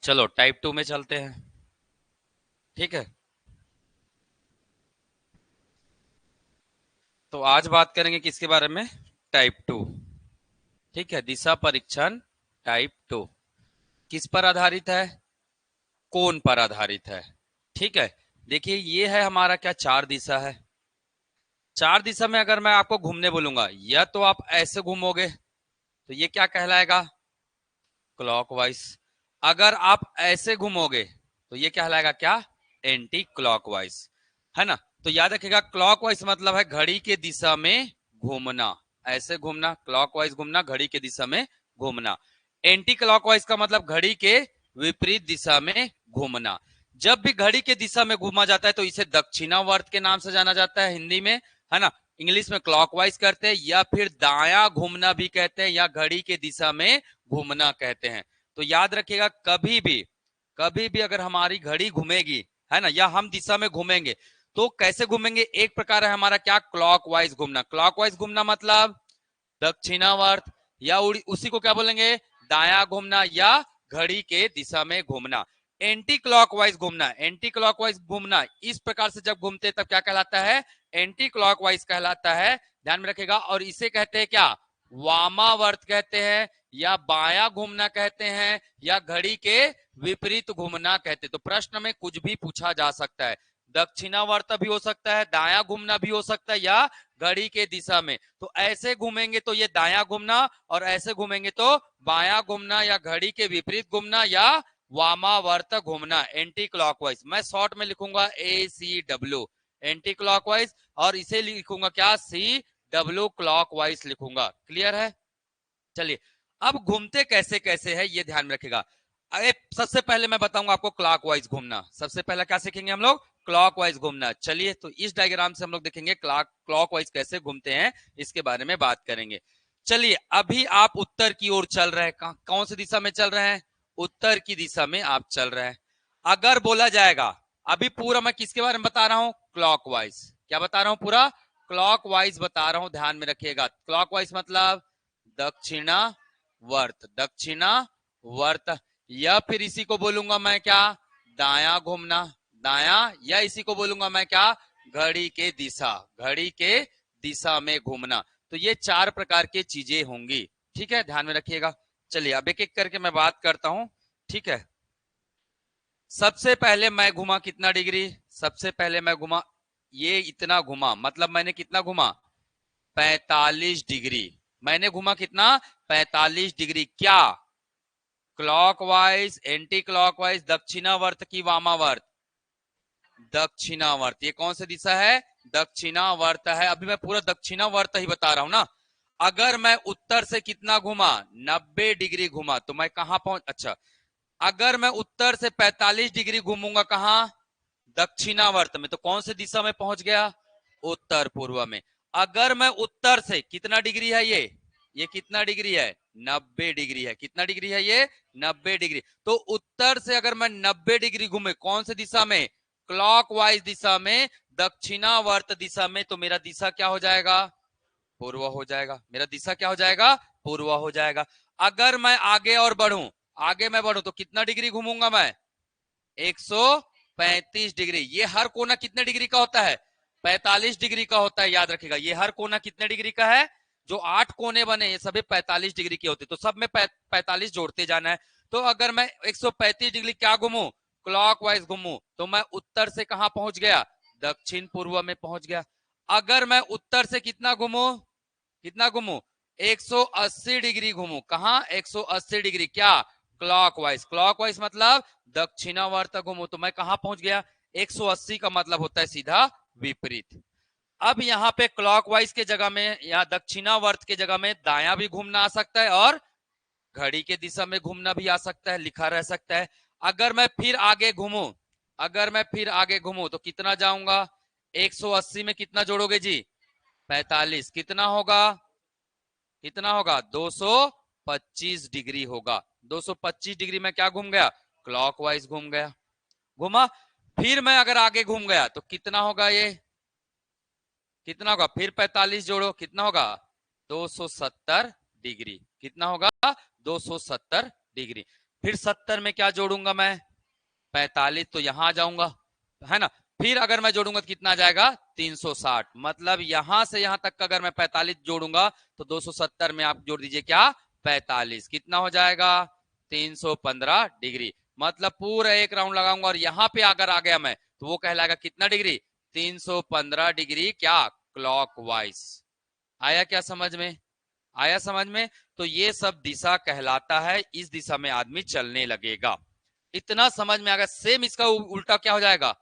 चलो टाइप 2 में चलते हैं। ठीक है, तो आज बात करेंगे किसके बारे में? टाइप 2। ठीक है, दिशा परीक्षण टाइप 2 किस पर आधारित है? कोण पर आधारित है। ठीक है, देखिए ये है हमारा क्या, चार दिशा है। चार दिशा में अगर मैं आपको घूमने बोलूंगा, या तो आप ऐसे घूमोगे तो ये क्या कहलाएगा? क्लॉकवाइज। अगर आप ऐसे घूमोगे तो ये कहलाएगा क्या? Anti clockwise. है ना? तो याद रखिएगा, क्लॉकवाइज मतलब है घड़ी के दिशा में घूमना। ऐसे घूमना, क्लॉकवाइज घूमना, घड़ी के दिशा में घूमना। एंटी क्लॉकवाइज का मतलब घड़ी के विपरीत दिशा में घूमना। जब भी घड़ी के दिशा में घूमा जाता है तो इसे दक्षिणावर्त के नाम से जाना जाता है हिंदी में। है ना? इंग्लिश में क्लॉकवाइज कहते हैं, या फिर दाया घूमना भी कहते हैं, या घड़ी के दिशा में घूमना कहते हैं। तो याद रखिएगा, कभी भी अगर हमारी घड़ी घूमेगी, है ना, या हम दिशा में घूमेंगे, तो कैसे घूमेंगे? एक प्रकार है हमारा क्या, क्लॉकवाइज घूमना। क्लॉकवाइज घूमना मतलब दक्षिणावर्त, या उसी को क्या बोलेंगे, दाया घूमना, या घड़ी के दिशा में घूमना। एंटी क्लॉकवाइज घूमना, एंटी क्लॉकवाइज घूमना इस प्रकार से जब घूमते तब क्या कहलाता है? एंटी क्लॉकवाइज कहलाता है। ध्यान में रखेगा। और इसे कहते हैं क्या? वामावर्त कहते हैं, या बाया घूमना कहते हैं, या घड़ी के विपरीत घूमना कहते हैं। तो प्रश्न में कुछ भी पूछा जा सकता है। दक्षिणावर्त भी हो सकता है, दाया घूमना भी हो सकता है, या घड़ी के दिशा में। तो ऐसे घूमेंगे तो ये दाया घूमना, और ऐसे घूमेंगे तो बाया घूमना, या घड़ी के विपरीत घूमना, या वामावर्त घूमना, एंटी क्लॉकवाइज। मैं शॉर्ट में लिखूंगा ACW, एंटी क्लॉकवाइज, और इसे लिखूंगा क्या, CW क्लॉकवाइज लिखूंगा। क्लियर है? चलिए, अब घूमते कैसे कैसे है ये ध्यान में रखिएगा। अरे सबसे पहले मैं बताऊंगा आपको क्लॉकवाइज घूमना। सबसे पहले क्या सीखेंगे हम लोग? क्लॉकवाइज घूमना। चलिए, तो इस डायग्राम से हम लोग देखेंगे क्लॉकवाइज कैसे घूमते हैं, इसके बारे में बात करेंगे। चलिए, अभी आप उत्तर की ओर चल रहे हैं। कौन सी दिशा में चल रहे हैं? उत्तर की दिशा में आप चल रहे हैं। अगर बोला जाएगा, अभी पूरा मैं किसके बारे में बता रहा हूं? क्लॉकवाइज। क्या बता रहा हूं? पूरा क्लॉकवाइज बता रहा हूं, ध्यान में रखिएगा। क्लॉकवाइज मतलब दक्षिणावर्त, दक्षिणावर्त। या फिर इसी को बोलूंगा मैं क्या, दाया घूमना, दाया। या इसी को बोलूंगा मैं क्या, घड़ी के दिशा, घड़ी के दिशा में घूमना। तो ये चार प्रकार की चीजें होंगी। ठीक है, ध्यान में रखिएगा। चलिए, अब एक एक करके मैं बात करता हूं। ठीक है, सबसे पहले मैं घुमा कितना डिग्री? सबसे पहले मैं घुमा, ये इतना घुमा, मतलब मैंने कितना घुमा? 45 डिग्री। मैंने घुमा कितना? 45 डिग्री। क्या? क्लॉकवाइज, एंटी क्लॉकवाइज, दक्षिणावर्त की वामावर्त? दक्षिणावर्त। ये कौन सी दिशा है? दक्षिणावर्त है। अभी मैं पूरा दक्षिणावर्त ही बता रहा हूं ना। अगर मैं उत्तर से कितना घुमा? 90 डिग्री घुमा, तो मैं कहां पहुंच, अच्छा, अगर मैं उत्तर से 45 डिग्री घूमूंगा, कहां? दक्षिणावर्त में, तो कौन सी दिशा में पहुंच गया? उत्तर पूर्व में। अगर मैं उत्तर से, कितना डिग्री है ये कितना डिग्री है? 90 डिग्री है। कितना डिग्री है ये? 90 डिग्री। तो उत्तर से अगर मैं 90 डिग्री घूमे, कौन सी दिशा में? क्लॉकवाइज दिशा में, दक्षिणावर्त दिशा में, तो मेरा दिशा क्या हो जाएगा? पूर्व हो जाएगा। मेरा दिशा क्या हो जाएगा? पूर्व हो जाएगा। अगर मैं आगे और बढ़ूं, आगे मैं बढ़ूं तो कितना डिग्री घूमूंगा मैं? 135 डिग्री। ये हर कोना कितने डिग्री का होता है? 45 डिग्री का होता है। याद रखिएगा, ये हर कोना कितने डिग्री का है? जो 8 कोने बने ये सभी 45 डिग्री के होते, तो सब में 45 जोड़ते जाना है। तो अगर मैं 135 डिग्री क्या घूमू? क्लॉकवाइज घूमू, तो मैं उत्तर से कहां पहुंच गया? दक्षिण पूर्व में पहुंच गया। अगर मैं उत्तर से कितना घूमू? कितना घूमू? 180 डिग्री घूमू। कहां? 180 डिग्री। क्या? क्लॉकवाइज। क्लॉकवाइज मतलब दक्षिणावर्त घूमू, तो मैं कहां पहुंच गया? 180 का मतलब होता है सीधा विपरीत। अब यहाँ पे क्लॉकवाइज के जगह में, या दक्षिणावर्त के जगह में दाया भी घूमना आ सकता है, और घड़ी के दिशा में घूमना भी आ सकता है, लिखा रह सकता है। अगर मैं फिर आगे घूमू, अगर मैं फिर आगे घूमू तो कितना जाऊंगा? 180 में कितना जोड़ोगे जी? 45। कितना होगा? कितना होगा? 225 डिग्री होगा। 225 डिग्री में क्या घूम गया? क्लॉकवाइज घूम गया। घूमा। फिर मैं अगर आगे घूम गया तो कितना होगा ये? कितना होगा? फिर 45 जोड़ो, कितना होगा? 270 डिग्री। कितना होगा? 270 डिग्री। फिर 70 में क्या जोड़ूंगा मैं, 45, तो यहां आ जाऊंगा, है ना। फिर अगर मैं जोड़ूंगा तो कितना आ जाएगा, 360। मतलब यहां से यहां तक अगर मैं 45 जोड़ूंगा तो 270 में आप जोड़ दीजिए क्या, 45, कितना हो जाएगा, 315 डिग्री। मतलब पूरा एक राउंड लगाऊंगा और यहां पे अगर आ गया मैं तो वो कहलाएगा कितना डिग्री, 315 डिग्री क्या, क्लॉकवाइज। आया क्या समझ में, आया समझ में। तो ये सब दिशा कहलाता है, इस दिशा में आदमी चलने लगेगा। इतना समझ में आ गया। सेम इसका उल्टा क्या हो जाएगा,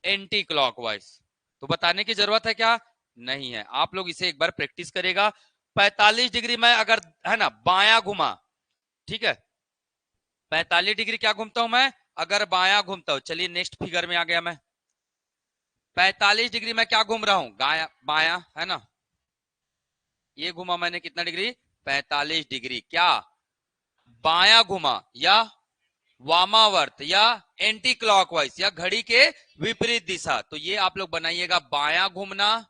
एंटी क्लॉकवाइज। तो बताने की जरूरत है क्या, नहीं है। आप लोग इसे एक बार प्रैक्टिस करेगा। 45 डिग्री में अगर, है ना, बायां घुमा, ठीक है, 45 डिग्री क्या घूमता हूं मैं, अगर बायां घूमता हूं। चलिए नेक्स्ट फिगर में आ गया मैं। 45 डिग्री में क्या घूम रहा हूं, गाया बायां, है ना। ये घुमा मैंने कितना डिग्री, 45 डिग्री, क्या बायां घुमा, या वामावर्त, या एंटी क्लॉकवाइज, या घड़ी के विपरीत दिशा। तो ये आप लोग बनाइएगा, बायां घूमना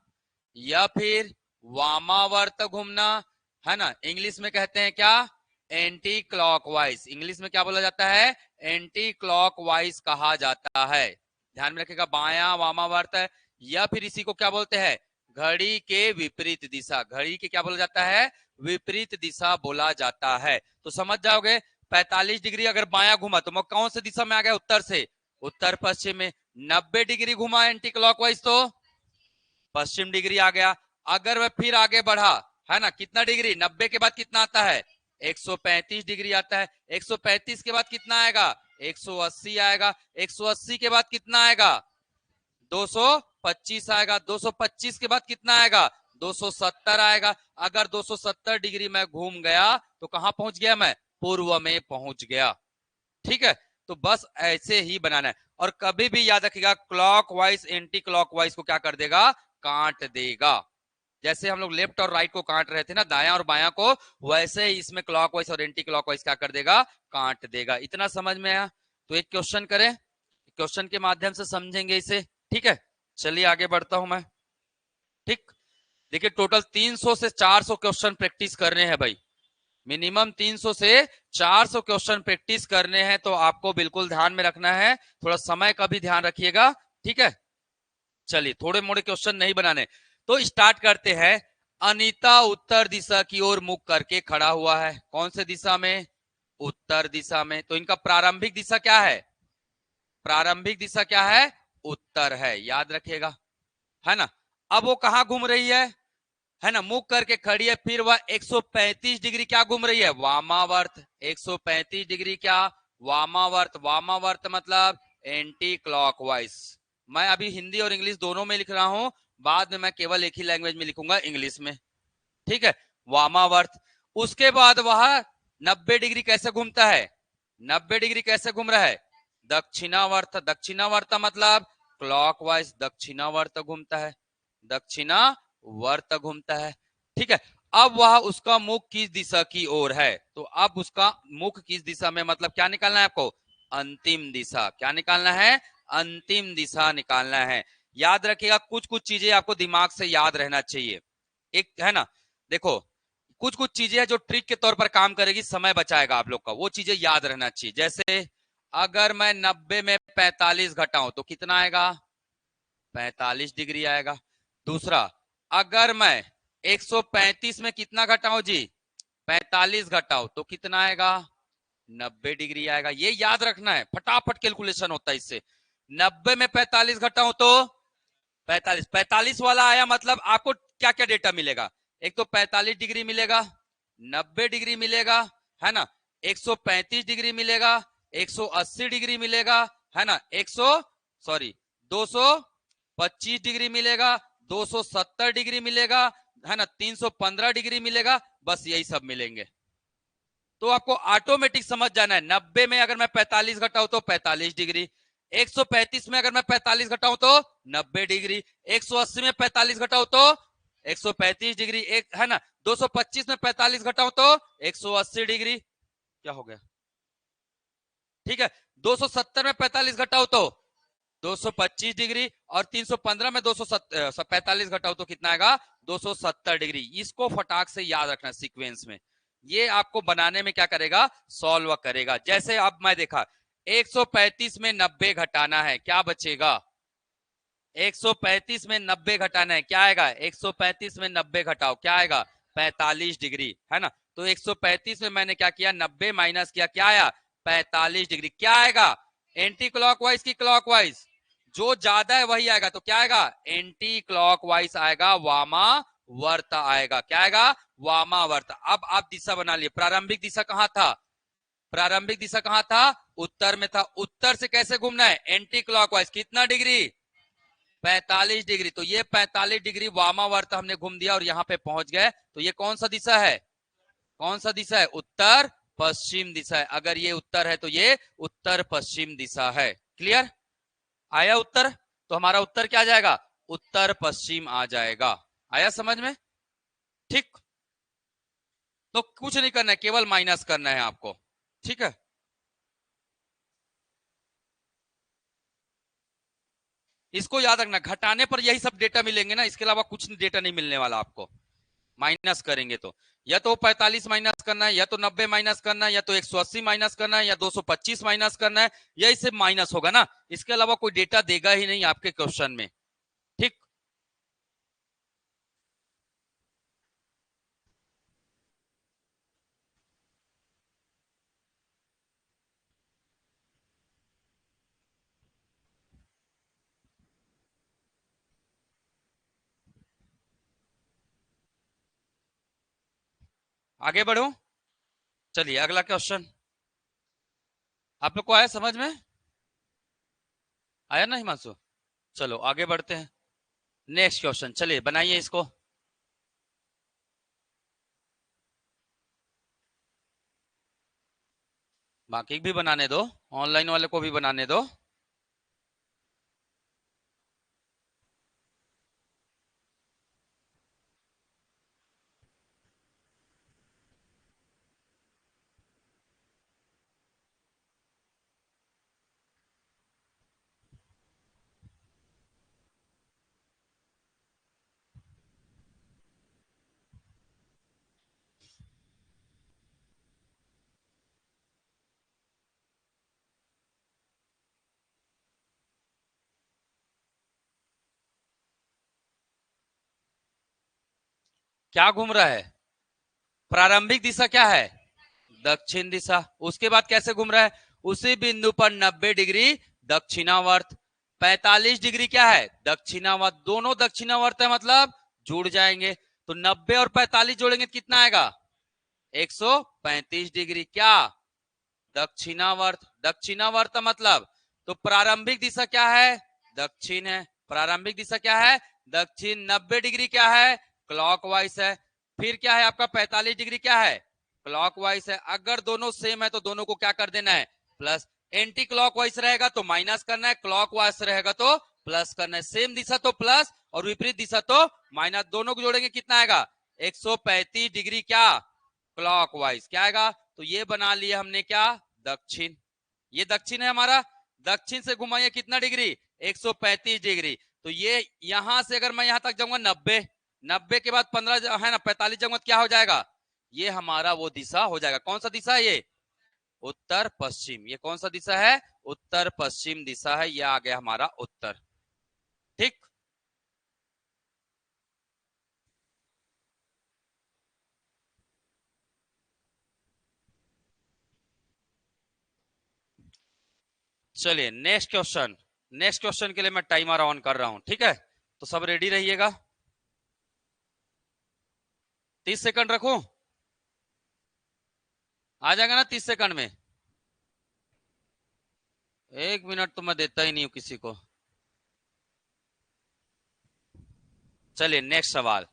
या फिर वामावर्त घूमना, है ना। इंग्लिश में कहते हैं क्या, एंटी क्लॉकवाइज। इंग्लिश में क्या बोला जाता है, एंटी क्लॉकवाइज कहा जाता है। ध्यान में रखिएगा, बायां वामावर्त, या फिर इसी को क्या बोलते हैं, घड़ी के विपरीत दिशा। घड़ी के क्या बोला जाता है, विपरीत दिशा बोला जाता है। तो समझ जाओगे, 45 डिग्री अगर बायां घुमा तो मैं कौन से दिशा में आ गया, उत्तर से, उत्तर पश्चिम में। 90 डिग्री घुमा एंटी क्लॉकवाइज तो पश्चिम डिग्री आ गया। अगर मैं फिर आगे बढ़ा, है ना, कितना डिग्री, 90 के बाद कितना आता है, 135 डिग्री आता है। 135 के बाद कितना आएगा, 180 आएगा। 180 के बाद कितना आएगा, 225 आएगा। 225 के बाद कितना आएगा, 270 आएगा। अगर 270 डिग्री में घूम गया तो कहां पहुंच गया मैं, पूर्व में पहुंच गया। ठीक है, तो बस ऐसे ही बनाना है। और कभी भी याद रखिएगा, क्लॉकवाइज एंटी क्लॉकवाइज को क्या कर देगा, काट देगा। जैसे हम लोग लेफ्ट और राइट को काट रहे थे ना, दायां और बायां को, वैसे ही इसमें क्लॉकवाइज और एंटी क्लॉकवाइज क्या कर देगा, काट देगा। इतना समझ में आया। तो एक क्वेश्चन करें, क्वेश्चन के माध्यम से समझेंगे इसे। ठीक है, चलिए आगे बढ़ता हूं मैं। ठीक, देखिए टोटल 300 से 400 क्वेश्चन प्रैक्टिस करने हैं भाई। मिनिमम 300 से 400 क्वेश्चन प्रैक्टिस करने हैं, तो आपको बिल्कुल ध्यान में रखना है। थोड़ा समय का भी ध्यान रखिएगा, ठीक है। चलिए, थोड़े मोड़े क्वेश्चन नहीं बनाने, तो स्टार्ट करते हैं। अनीता उत्तर दिशा की ओर मुख करके खड़ा हुआ है। कौन से दिशा में, उत्तर दिशा में। तो इनका प्रारंभिक दिशा क्या है, प्रारंभिक दिशा क्या है, उत्तर है, याद रखिएगा, है ना। अब वो कहां घूम रही है ना, मुख करके खड़ी है। फिर वह 135 डिग्री क्या घूम रही है, वामावर्त। 135 डिग्री क्या, वामावर्त। वामावर्त मतलब एंटी क्लॉकवाइज। मैं अभी हिंदी और इंग्लिश दोनों में लिख रहा हूं, बाद में मैं केवल एक ही लैंग्वेज में लिखूंगा, इंग्लिश में। ठीक है, वामावर्त। उसके बाद वह 90 डिग्री कैसे घूमता है, 90 डिग्री कैसे घूम रहा है, दक्षिणावर्त। दक्षिणावर्त मतलब क्लॉकवाइज, दक्षिणावर्त घूमता है, दक्षिणावर्त घूमता है। ठीक है, अब वह उसका मुख किस दिशा की ओर है, तो अब उसका मुख किस दिशा में, मतलब क्या निकालना है आपको, अंतिम दिशा। क्या निकालना है, अंतिम दिशा निकालना है। याद रखिएगा, कुछ कुछ चीजें आपको दिमाग से याद रहना चाहिए। एक है ना, देखो कुछ कुछ चीजें हैं जो ट्रिक के तौर पर काम करेगी, समय बचाएगा आप लोग का, वो चीजें याद रहना चाहिए। जैसे अगर मैं 90 में 45 घटाऊं तो कितना आएगा, 45 डिग्री आएगा। दूसरा, अगर मैं 135 में कितना घटाऊं जी, 45 घटाओ तो कितना आएगा, 90 डिग्री आएगा। ये याद रखना है, फटाफट कैलकुलेशन होता है इससे। 90 में 45 घटाऊं तो 45, 45 वाला आया, मतलब आपको क्या क्या डेटा मिलेगा, एक तो 45 डिग्री मिलेगा, 90 डिग्री मिलेगा, है ना, 135 डिग्री मिलेगा, 180 डिग्री मिलेगा, है ना, 225 डिग्री मिलेगा, 270 डिग्री मिलेगा, है ना, 315 डिग्री मिलेगा। बस यही सब मिलेंगे। तो आपको ऑटोमेटिक समझ जाना है, 90 में अगर मैं 45 घटाऊं तो 45 डिग्री, 135 में अगर मैं 45 घटाऊं तो 90 डिग्री, 180 में 45 घटाऊं तो 135 डिग्री, एक है ना, 225 में 45 घटाऊं तो 180 डिग्री। क्या हो गया, ठीक है, 270 में 45 घटाओ तो 225 डिग्री, और 315 में 245 घटाओ तो कितना आएगा, 270 डिग्री। इसको फटाक से याद रखना सीक्वेंस में। ये आपको बनाने में क्या करेगा, सॉल्व करेगा। जैसे अब मैं देखा 135 में 90 घटाना है, क्या बचेगा, 135 में 90 घटाना है, क्या आएगा, 135 में 90 घटाओ, क्या आएगा, 45 डिग्री, है ना। तो 135 में मैंने क्या किया, 90 माइनस किया, क्या आया, 45 डिग्री। क्या आएगा, एंटी क्लॉकवाइज की क्लॉकवाइज, जो ज्यादा है वही आएगा, तो क्या आएगा, एंटी क्लॉकवाइज आएगा, वामावर्त आएगा, क्या आएगा, वामावर्त। अब आप दिशा बना लिए, प्रारंभिक दिशा कहां था, प्रारंभिक दिशा कहां था, उत्तर में था। उत्तर से कैसे घूमना है, एंटी क्लॉकवाइज, कितना डिग्री, 45 डिग्री। तो ये 45 डिग्री वामावर्त हमने घूम दिया और यहाँ पे पहुंच गए। तो ये कौन सा दिशा है, कौन सा दिशा है, उत्तर पश्चिम दिशा है। अगर ये उत्तर है तो ये उत्तर पश्चिम दिशा है। क्लियर, आया उत्तर, तो हमारा उत्तर क्या आ जाएगा, उत्तर पश्चिम आ जाएगा। आया समझ में, ठीक। तो कुछ नहीं करना है, केवल माइनस करना है आपको, ठीक है। इसको याद रखना, घटाने पर यही सब डेटा मिलेंगे ना, इसके अलावा कुछ डेटा नहीं मिलने वाला आपको। माइनस करेंगे तो या तो 45 माइनस करना है, या तो 90 माइनस करना है, या तो 180 माइनस करना है, या 225 माइनस करना है, यही से माइनस होगा ना। इसके अलावा कोई डेटा देगा ही नहीं आपके क्वेश्चन में, ठीक। आगे बढ़ो, चलिए अगला क्वेश्चन। आप लोग को आया समझ में, आया ना हिमांशु, चलो आगे बढ़ते हैं। नेक्स्ट क्वेश्चन, चलिए बनाइए इसको। बाकी भी बनाने दो, ऑनलाइन वाले को भी बनाने दो। क्या घूम रहा है, प्रारंभिक दिशा क्या है, दक्षिण दिशा। उसके बाद कैसे घूम रहा है, उसी बिंदु पर 90 डिग्री दक्षिणावर्त, 45 डिग्री क्या है, दक्षिणावर्त। दोनों दक्षिणावर्त है, मतलब जुड़ जाएंगे। तो 90 और 45 जोड़ेंगे तो कितना आएगा, 135 डिग्री, क्या, दक्षिणावर्त। दक्षिणावर्त मतलब, तो प्रारंभिक दिशा क्या है, दक्षिण है, प्रारंभिक दिशा क्या है, दक्षिण। 90 डिग्री क्या है, क्लॉकवाइज है। फिर क्या है आपका, 45 डिग्री क्या है, क्लॉकवाइज है। अगर दोनों सेम है तो दोनों को क्या कर देना है, प्लस। एंटी क्लॉकवाइज रहेगा तो माइनस करना है, क्लॉकवाइज रहेगा तो प्लस करना है। सेम दिशा तो प्लस और विपरीत दिशा तो माइनस, दोनों को जोड़ेंगे कितना आएगा, 135 डिग्री क्या, क्लॉकवाइज, क्या आएगा। तो ये बना लिया हमने क्या, दक्षिण। ये दक्षिण है हमारा, दक्षिण से घुमाइए कितना डिग्री, 135 डिग्री। तो ये यहां से अगर मैं यहां तक जाऊंगा 90, 90 के बाद 15 है ना, 45 जाऊंगा तो क्या हो जाएगा, ये हमारा वो दिशा हो जाएगा। कौन सा दिशा है ये, उत्तर पश्चिम। ये कौन सा दिशा है, उत्तर पश्चिम दिशा है। ये आ गया हमारा उत्तर, ठीक। चलिए नेक्स्ट क्वेश्चन। नेक्स्ट क्वेश्चन के लिए मैं टाइमर ऑन कर रहा हूं, ठीक है। तो सब रेडी रहिएगा, 30 सेकंड रखूं, आ जाएगा ना 30 सेकंड में। 1 मिनट तो मैं देता ही नहीं हूं किसी को। चलिए नेक्स्ट सवाल।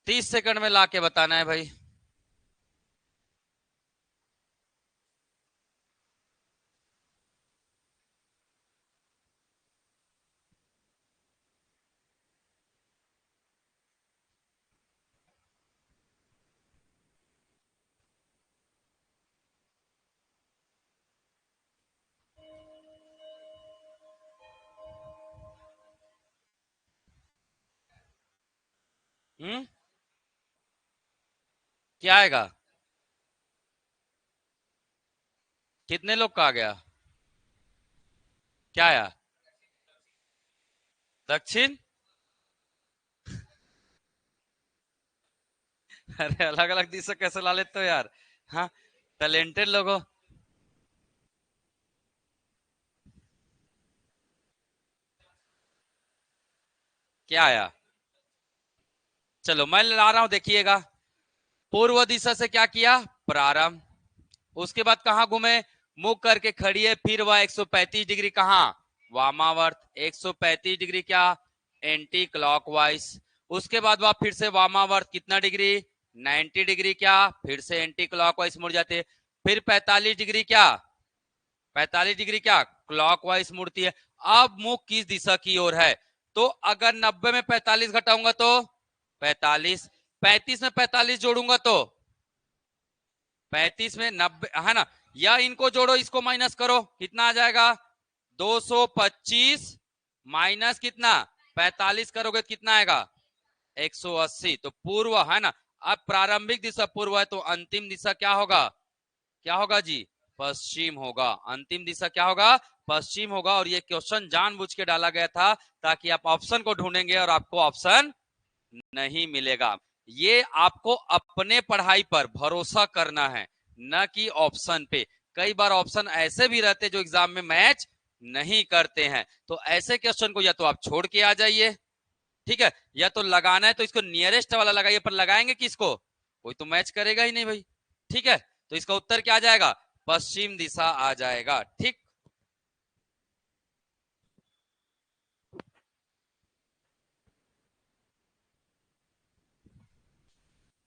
30 सेकंड में लाके बताना है भाई। क्या आएगा? कितने लोग का आ गया? क्या आया? दक्षिण। अरे अलग अलग दिशा कैसे ला लेते हो यार? हाँ, टैलेंटेड लोगो। क्या आया? चलो मैं ला रहा हूं, देखिएगा। पूर्व दिशा से क्या किया? प्रारंभ। उसके बाद कहां घूमे? मुख करके खड़ी है, फिर वह 135 डिग्री कहां? वामावर्त। 135 डिग्री क्या? Anti clockwise. उसके बाद वह फिर से वामावर्त, कितना डिग्री? 90 डिग्री क्या? फिर से एंटी क्लॉकवाइज मुड़ जाते हैं। फिर 45 डिग्री क्या? 45 डिग्री क्या? क्लॉकवाइज मुड़ती है। अब मुख किस दिशा की ओर है? तो अगर 90 में 45 घटाऊंगा तो 45, 35 में 45 जोड़ूंगा तो 35 में 90, है ना? या इनको जोड़ो, इसको माइनस करो, कितना आ जाएगा? 225 माइनस कितना? 45 करोगे तो कितना आएगा? 180। तो पूर्व है ना। अब प्रारंभिक दिशा पूर्व है, तो अंतिम दिशा क्या होगा? क्या होगा जी? पश्चिम होगा। अंतिम दिशा क्या होगा? पश्चिम होगा। और ये क्वेश्चन जानबूझ के डाला गया था ताकि आप ऑप्शन को ढूंढेंगे और आपको ऑप्शन नहीं मिलेगा। ये आपको अपने पढ़ाई पर भरोसा करना है, न कि ऑप्शन पे। कई बार ऑप्शन ऐसे भी रहते जो एग्जाम में मैच नहीं करते हैं, तो ऐसे क्वेश्चन को या तो आप छोड़ के आ जाइए, ठीक है, या तो लगाना है तो इसको नियरेस्ट वाला लगाइए, पर लगाएंगे किसको? कोई तो मैच करेगा ही नहीं भाई। ठीक है, तो इसका उत्तर क्या आ जाएगा? पश्चिम दिशा आ जाएगा। ठीक,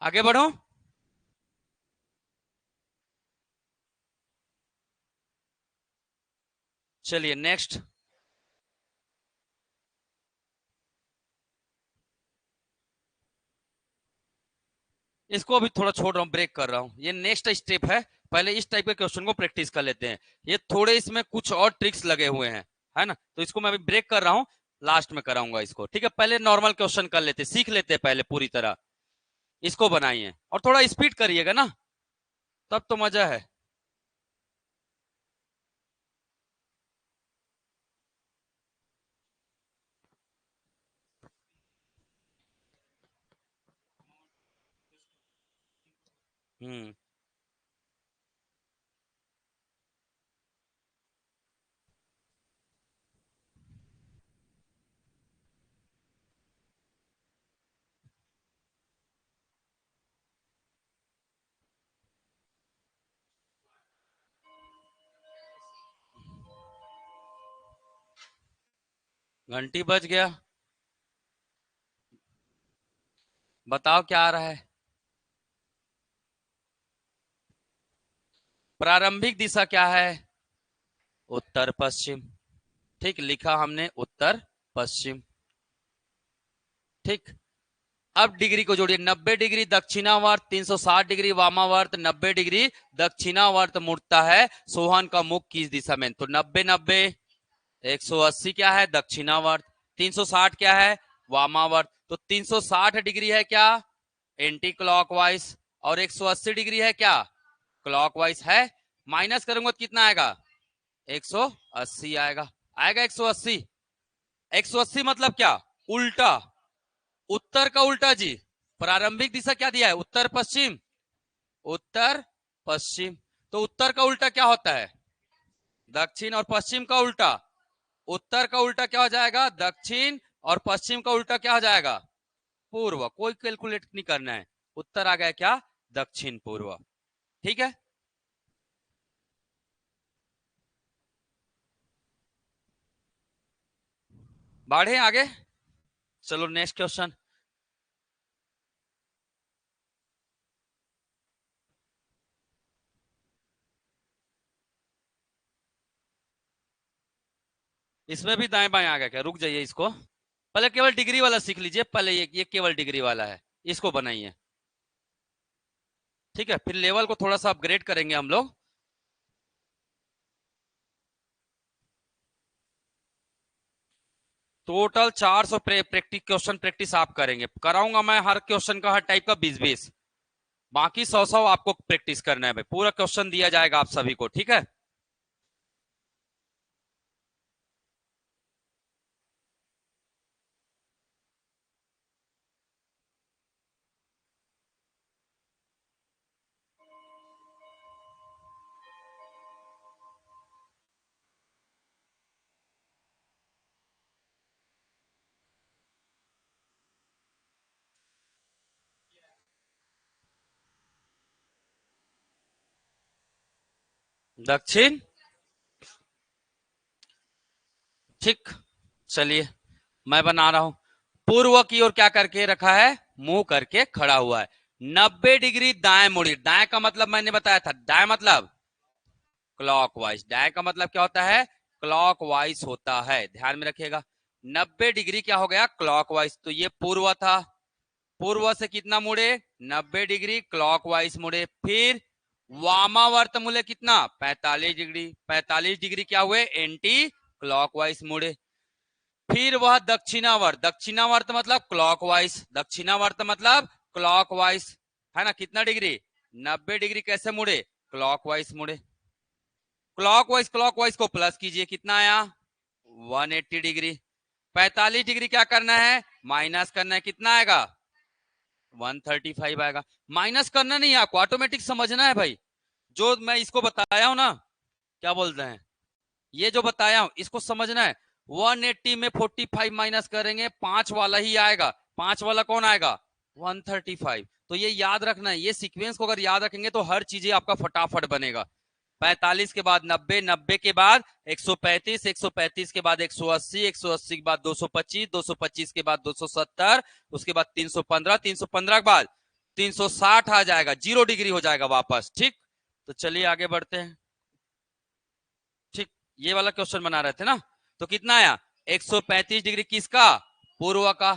आगे बढ़ो। चलिए नेक्स्ट। इसको अभी थोड़ा छोड़ रहा हूँ, ब्रेक कर रहा हूँ, ये नेक्स्ट स्टेप है। पहले इस टाइप के क्वेश्चन को प्रैक्टिस कर लेते हैं। ये थोड़े इसमें कुछ और ट्रिक्स लगे हुए हैं, है ना? तो इसको मैं अभी ब्रेक कर रहा हूँ, लास्ट में कराऊंगा इसको। ठीक है, पहले नॉर्मल क्वेश्चन कर लेते, सीख लेते पहले पूरी तरह। इसको बनाइए और थोड़ा स्पीड करिएगा ना, तब तो मजा है। हम्म। घंटी बज गया। बताओ क्या आ रहा है? प्रारंभिक दिशा क्या है? उत्तर पश्चिम। ठीक, लिखा हमने उत्तर पश्चिम। ठीक, अब डिग्री को जोड़िए। 90 डिग्री दक्षिणावर्त, 360 डिग्री वामावर्त, 90 डिग्री दक्षिणावर्त मुड़ता है सोहन का मुख किस दिशा में? तो 90 90, 180 क्या है? दक्षिणावर्त। 360 क्या है? वामावर्त। तो 360 डिग्री है क्या? Anti clockwise. और 180 डिग्री है क्या? क्लॉकवाइज है। माइनस करूंगा तो कितना आएगा? 180 आएगा। आएगा 180। 180 मतलब क्या? उल्टा। उत्तर का उल्टा जी। प्रारंभिक दिशा क्या दिया है? उत्तर पश्चिम। उत्तर पश्चिम। तो उत्तर का उल्टा क्या होता है? दक्षिण। और पश्चिम का उल्टा? उत्तर का उल्टा क्या हो जाएगा? दक्षिण। और पश्चिम का उल्टा क्या हो जाएगा? पूर्व। कोई कैलकुलेट नहीं करना है। उत्तर आ गया क्या? दक्षिण पूर्व। ठीक है। बढ़े आगे। चलो नेक्स्ट क्वेश्चन। इसमें भी दाएं बाएं आ गया क्या? रुक जाइए, इसको पहले केवल डिग्री वाला सीख लीजिए। पहले ये केवल डिग्री वाला है, इसको बनाइए। ठीक है, फिर लेवल को थोड़ा सा अपग्रेड करेंगे हम लोग। टोटल 400 प्रैक्टिस क्वेश्चन प्रैक्टिस आप करेंगे, कराऊंगा मैं हर क्वेश्चन का, हर टाइप का 20-20, बाकी 100 आपको प्रैक्टिस करना है भाई, पूरा क्वेश्चन दिया जाएगा आप सभी को, ठीक है। दक्षिण, ठीक, चलिए मैं बना रहा हूं। पूर्व की ओर क्या करके रखा है, मुंह करके खड़ा हुआ है। 90 डिग्री दाएं मुड़ी, दाएं का मतलब मैंने बताया था, दाएं मतलब क्लॉकवाइज, दाएं का मतलब क्या होता है, क्लॉकवाइज होता है, ध्यान में रखिएगा। 90 डिग्री क्या हो गया, क्लॉकवाइज, तो ये पूर्व था, पूर्व से कितना मुड़े, 90 डिग्री क्लॉकवाइज मुड़े। फिर वामावर्त मुड़े कितना, 45 डिग्री, 45 डिग्री क्या हुए, एंटी क्लॉकवाइज मुड़े। फिर वह दक्षिणावर्त, दक्षिणावर्त मतलब क्लॉकवाइज, दक्षिणावर्त मतलब क्लॉकवाइज, है ना, कितना डिग्री, 90 डिग्री, कैसे मुड़े, क्लॉकवाइज मुड़े। क्लॉकवाइज, क्लॉकवाइज को प्लस कीजिए, कितना आया, 180 डिग्री। 45 डिग्री क्या करना है, माइनस करना है, कितना आएगा, 135 आएगा। माइनस करना नहीं है आपको, ऑटोमेटिक समझना है भाई, जो मैं इसको बताया हूं ना, क्या बोलते हैं, ये जो बताया हूं इसको समझना है। 180 में 45 माइनस करेंगे, 5 वाला ही आएगा, 5 वाला कौन आएगा, 135। तो ये याद रखना है, ये सीक्वेंस को अगर याद रखेंगे तो हर चीजें आपका फटाफट बनेगा। 45 के बाद 90, 90 के बाद 135, 135 के बाद 180, 180 के बाद 225, 225 के बाद 270, उसके बाद 315, 315 के बाद 360 आ जाएगा, 0 डिग्री हो जाएगा वापस, ठीक। तो चलिए आगे बढ़ते हैं, ठीक। ये वाला क्वेश्चन बना रहे थे ना, तो कितना आया, 135 डिग्री किसका, पूर्व का,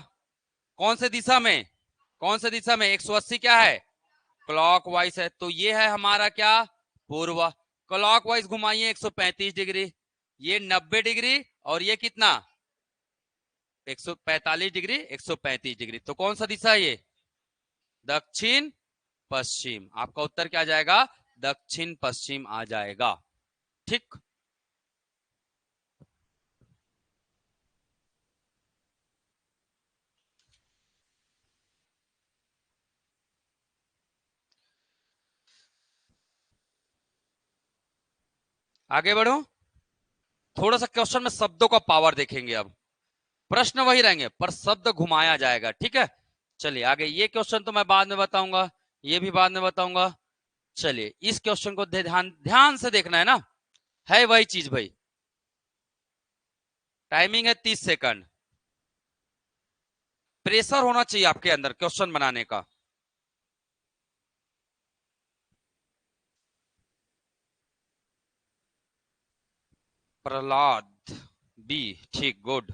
कौन से दिशा में, कौन से दिशा में, 180 क्या है, क्लॉकवाइज है, तो ये है हमारा क्या, पूर्व। क्लॉकवाइज घुमाइए 135 डिग्री, ये 90 डिग्री, और ये कितना, 145 डिग्री, 135 डिग्री, तो कौन सा दिशा है ये, दक्षिण पश्चिम, आपका उत्तर क्या आ जाएगा, दक्षिण पश्चिम आ जाएगा, ठीक। आगे बढ़ो, थोड़ा सा क्वेश्चन में शब्दों का पावर देखेंगे अब, प्रश्न वही रहेंगे पर शब्द घुमाया जाएगा, ठीक है। चलिए आगे, ये क्वेश्चन तो मैं बाद में बताऊंगा, ये भी बाद में बताऊंगा। चलिए इस क्वेश्चन को ध्यान ध्यान से देखना है ना, है वही चीज भाई। टाइमिंग है 30 सेकंड, प्रेशर होना चाहिए आपके अंदर क्वेश्चन बनाने का। प्रहलाद बी, ठीक, गुड।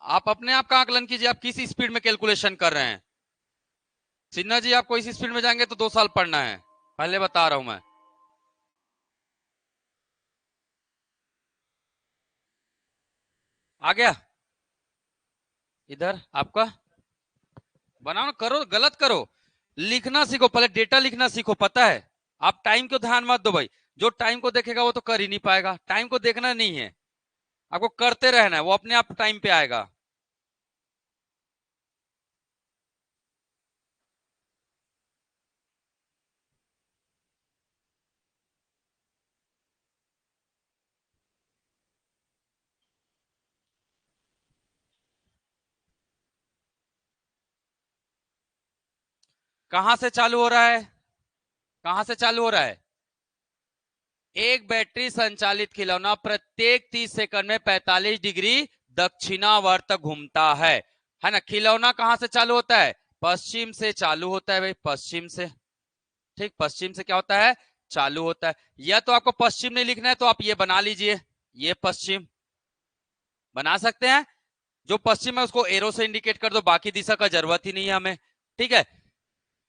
आप अपने आप का आकलन कीजिए, आप किस स्पीड में कैलकुलेशन कर रहे हैं। सिन्हा जी आपको इस स्पीड में जाएंगे तो 2 साल पढ़ना है, पहले बता रहा हूं मैं। आ गया, इधर आपका बनाओ ना, करो, गलत करो, लिखना सीखो, पहले डेटा लिखना सीखो, पता है। आप टाइम को ध्यान मत दो भाई, जो टाइम को देखेगा वो तो कर ही नहीं पाएगा, टाइम को देखना नहीं है, आपको करते रहना है, वो अपने आप टाइम पे आएगा। कहां से चालू हो रहा है, कहां से चालू हो रहा है, एक बैटरी संचालित खिलौना प्रत्येक 30 सेकंड में 45 डिग्री दक्षिणावर्त घूमता है ना। खिलौना कहां से चालू होता है, पश्चिम से चालू होता है भाई, पश्चिम से, ठीक, पश्चिम से क्या होता है, चालू होता है। या तो आपको पश्चिम नहीं लिखना है तो आप ये बना लीजिए, ये पश्चिम बना सकते हैं, जो पश्चिम है उसको एरो से इंडिकेट कर दो, बाकी दिशा का जरूरत ही नहीं है हमें, ठीक है।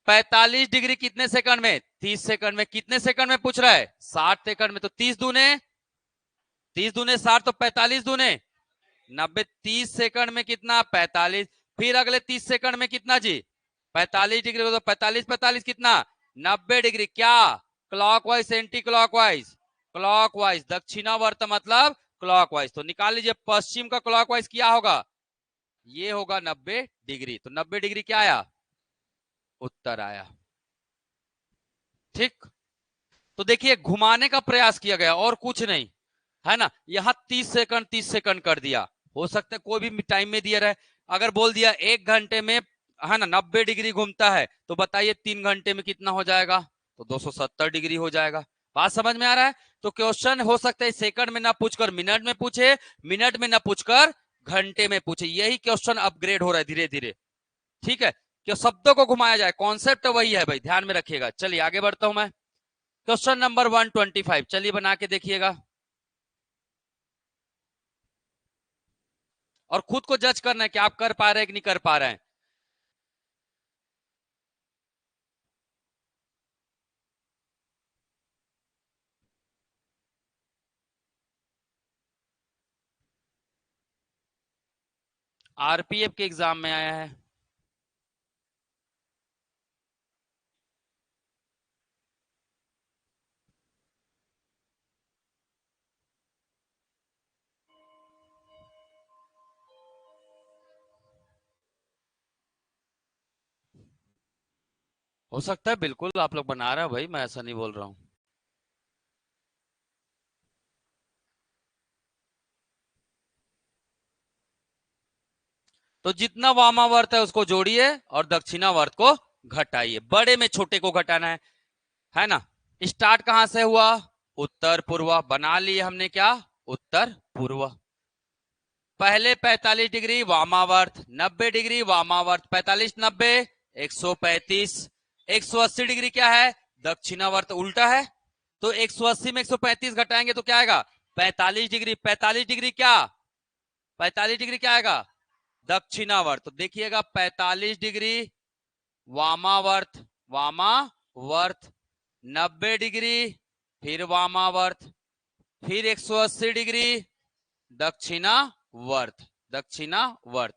45 डिग्री कितने सेकंड में? 30 सेकंड में। कितने सेकंड में पूछ रहा है? 60 सेकंड में। तो 30 दूने 60, तो 45 दूने 90। 30 सेकंड में कितना? 45। फिर अगले 30 सेकंड में कितना जी? 45 डिग्री। तो 45 45 कितना? 90 डिग्री। क्या? Clockwise anti clockwise? क्लॉकवाइज। दक्षिणावर्त मतलब क्लॉकवाइज। तो निकाल लीजिए, पश्चिम का क्लॉकवाइज क्या होगा? ये होगा 90 डिग्री। तो 90 डिग्री क्या आया? उत्तर आया। ठीक। तो देखिए, घुमाने का प्रयास किया गया और कुछ नहीं, है ना। यहां 30 सेकंड कर दिया। हो सकता है कोई भी टाइम में दिया रहे। अगर बोल दिया 1 घंटे में, है ना, 90 डिग्री घूमता है, तो बताइए 3 घंटे में कितना हो जाएगा? तो 270 डिग्री हो जाएगा। बात समझ में आ रहा है? तो क्वेश्चन हो सकता है सेकंड में ना पूछकर मिनट में पूछे, मिनट में ना पूछकर घंटे में पूछे। यही क्वेश्चन अपग्रेड हो रहा है धीरे धीरे। ठीक है, कि शब्दों को घुमाया जाए। कॉन्सेप्ट वही है भाई, ध्यान में रखिएगा। चलिए आगे बढ़ता हूं मैं। क्वेश्चन नंबर 125, चलिए बना के देखिएगा और खुद को जज करना है कि आप कर पा रहे हैं कि नहीं कर पा रहे हैं। आरपीएफ के एग्जाम में आया है। हो सकता है, बिल्कुल आप लोग बना रहे हो भाई, मैं ऐसा नहीं बोल रहा हूं। तो जितना वामावर्त है उसको जोड़िए और दक्षिणावर्त को घटाइए। बड़े में छोटे को घटाना है ना। स्टार्ट कहां से हुआ? उत्तर पूर्व। बना लिए हमने क्या? उत्तर पूर्व। पहले 45 डिग्री वामावर्त, 90 डिग्री वामावर्त। 45 90 135। 180 डिग्री क्या है? दक्षिणावर्त। उल्टा है, तो 180 में 135 घटाएंगे तो क्या आएगा? 45 डिग्री। 45 डिग्री क्या? 45 डिग्री क्या आएगा? दक्षिणावर्त। तो देखिएगा, 45 डिग्री वामावर्त, वामावर्त। 90 डिग्री फिर वामावर्त, फिर 180 डिग्री दक्षिणावर्त। दक्षिणावर्त,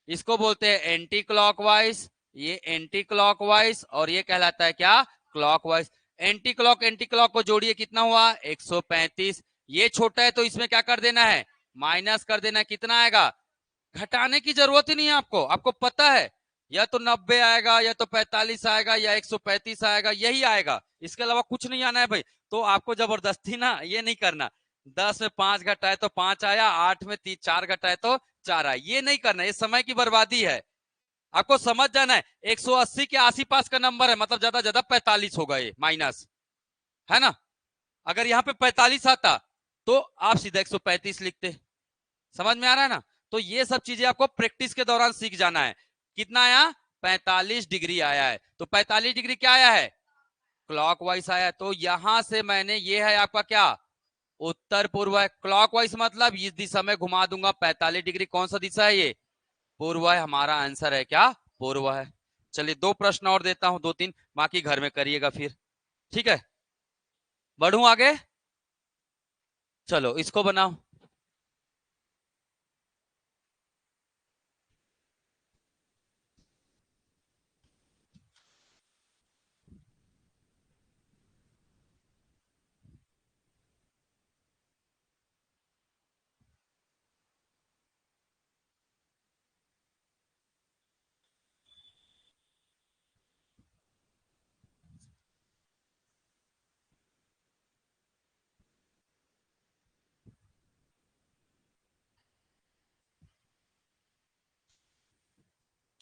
इसको बोलते हैं एंटी क्लॉकवाइज। ये एंटी क्लॉकवाइज और ये कहलाता है क्या? क्लॉकवाइज। एंटी क्लॉक को जोड़िए, कितना हुआ? 135। ये छोटा है तो इसमें क्या कर देना है? माइनस कर देना है। कितना आएगा? घटाने की जरूरत ही नहीं है आपको, आपको पता है या तो 90 आएगा या तो 45 आएगा या 135 आएगा, यही आएगा। इसके अलावा कुछ नहीं आना है भाई। तो आपको जबरदस्ती ना ये नहीं करना, 10 में 5 घटाए तो 5 आया, 8 में 4 घटाए तो 4 आया, ये नहीं करना। ये समय की बर्बादी है। आपको समझ जाना है 180 के आसी पास का नंबर है, मतलब ज्यादा ज्यादा 45 होगा ये माइनस, है ना। अगर यहाँ पे 45 आता तो आप सीधा 135 लिखते। समझ में आ रहा है ना। तो ये सब चीजें आपको प्रैक्टिस के दौरान सीख जाना है। कितना आया? 45 डिग्री आया है। तो 45 डिग्री क्या आया है? क्लॉकवाइज आया है। तो यहां से मैंने, ये है आपका क्या? उत्तर पूर्व है। क्लॉकवाइज मतलब इस दिशा में घुमा दूंगा। 45 डिग्री कौन सा दिशा है? ये पूर्व है। हमारा आंसर है क्या? पूर्व है। चलिए 2 प्रश्न और देता हूं, 2 3, बाकी घर में करिएगा फिर। ठीक है, बढ़ू आगे। चलो इसको बनाओ।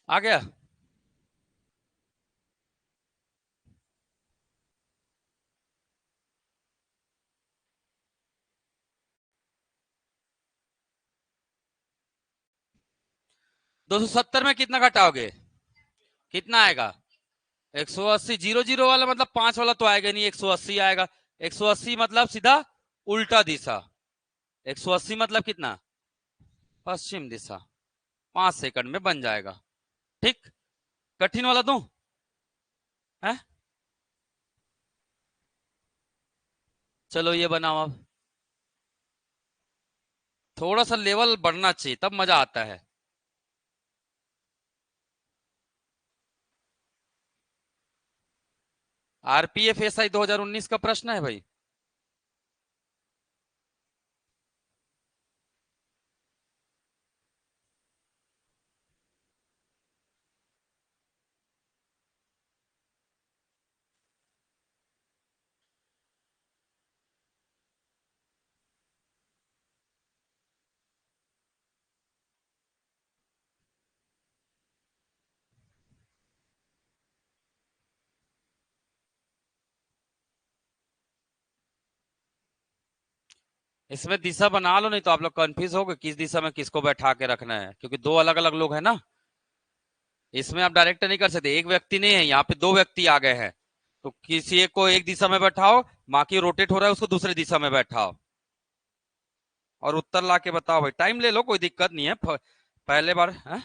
आ गया। दो सौ सत्तर में कितना घटाओगे? कितना आएगा? 180। जीरो जीरो वाला मतलब 5 वाला तो आएगा नहीं, 180 आएगा। 180 मतलब सीधा उल्टा दिशा। 180 मतलब कितना? पश्चिम दिशा। 5 सेकंड में बन जाएगा। ठीक। कठिन वाला दूं? है? चलो ये बनाओ अब। थोड़ा सा लेवल बढ़ना चाहिए तब मजा आता है। आरपीएफ एसआई 2019 का प्रश्न है भाई। इसमें दिशा बना लो, नहीं तो आप लोग कंफ्यूज होगे किस दिशा में किसको बैठा के रखना है, क्योंकि दो अलग अलग लोग हैं ना। इसमें आप डायरेक्ट नहीं कर सकते, एक व्यक्ति नहीं है यहाँ पे, दो व्यक्ति आ गए हैं। तो किसी एक को एक दिशा में बैठाओ, बाकी रोटेट हो रहा है उसको दूसरी दिशा में बैठाओ, और उत्तर ला के बताओ भाई। टाइम ले लो, कोई दिक्कत नहीं है। पहले बार है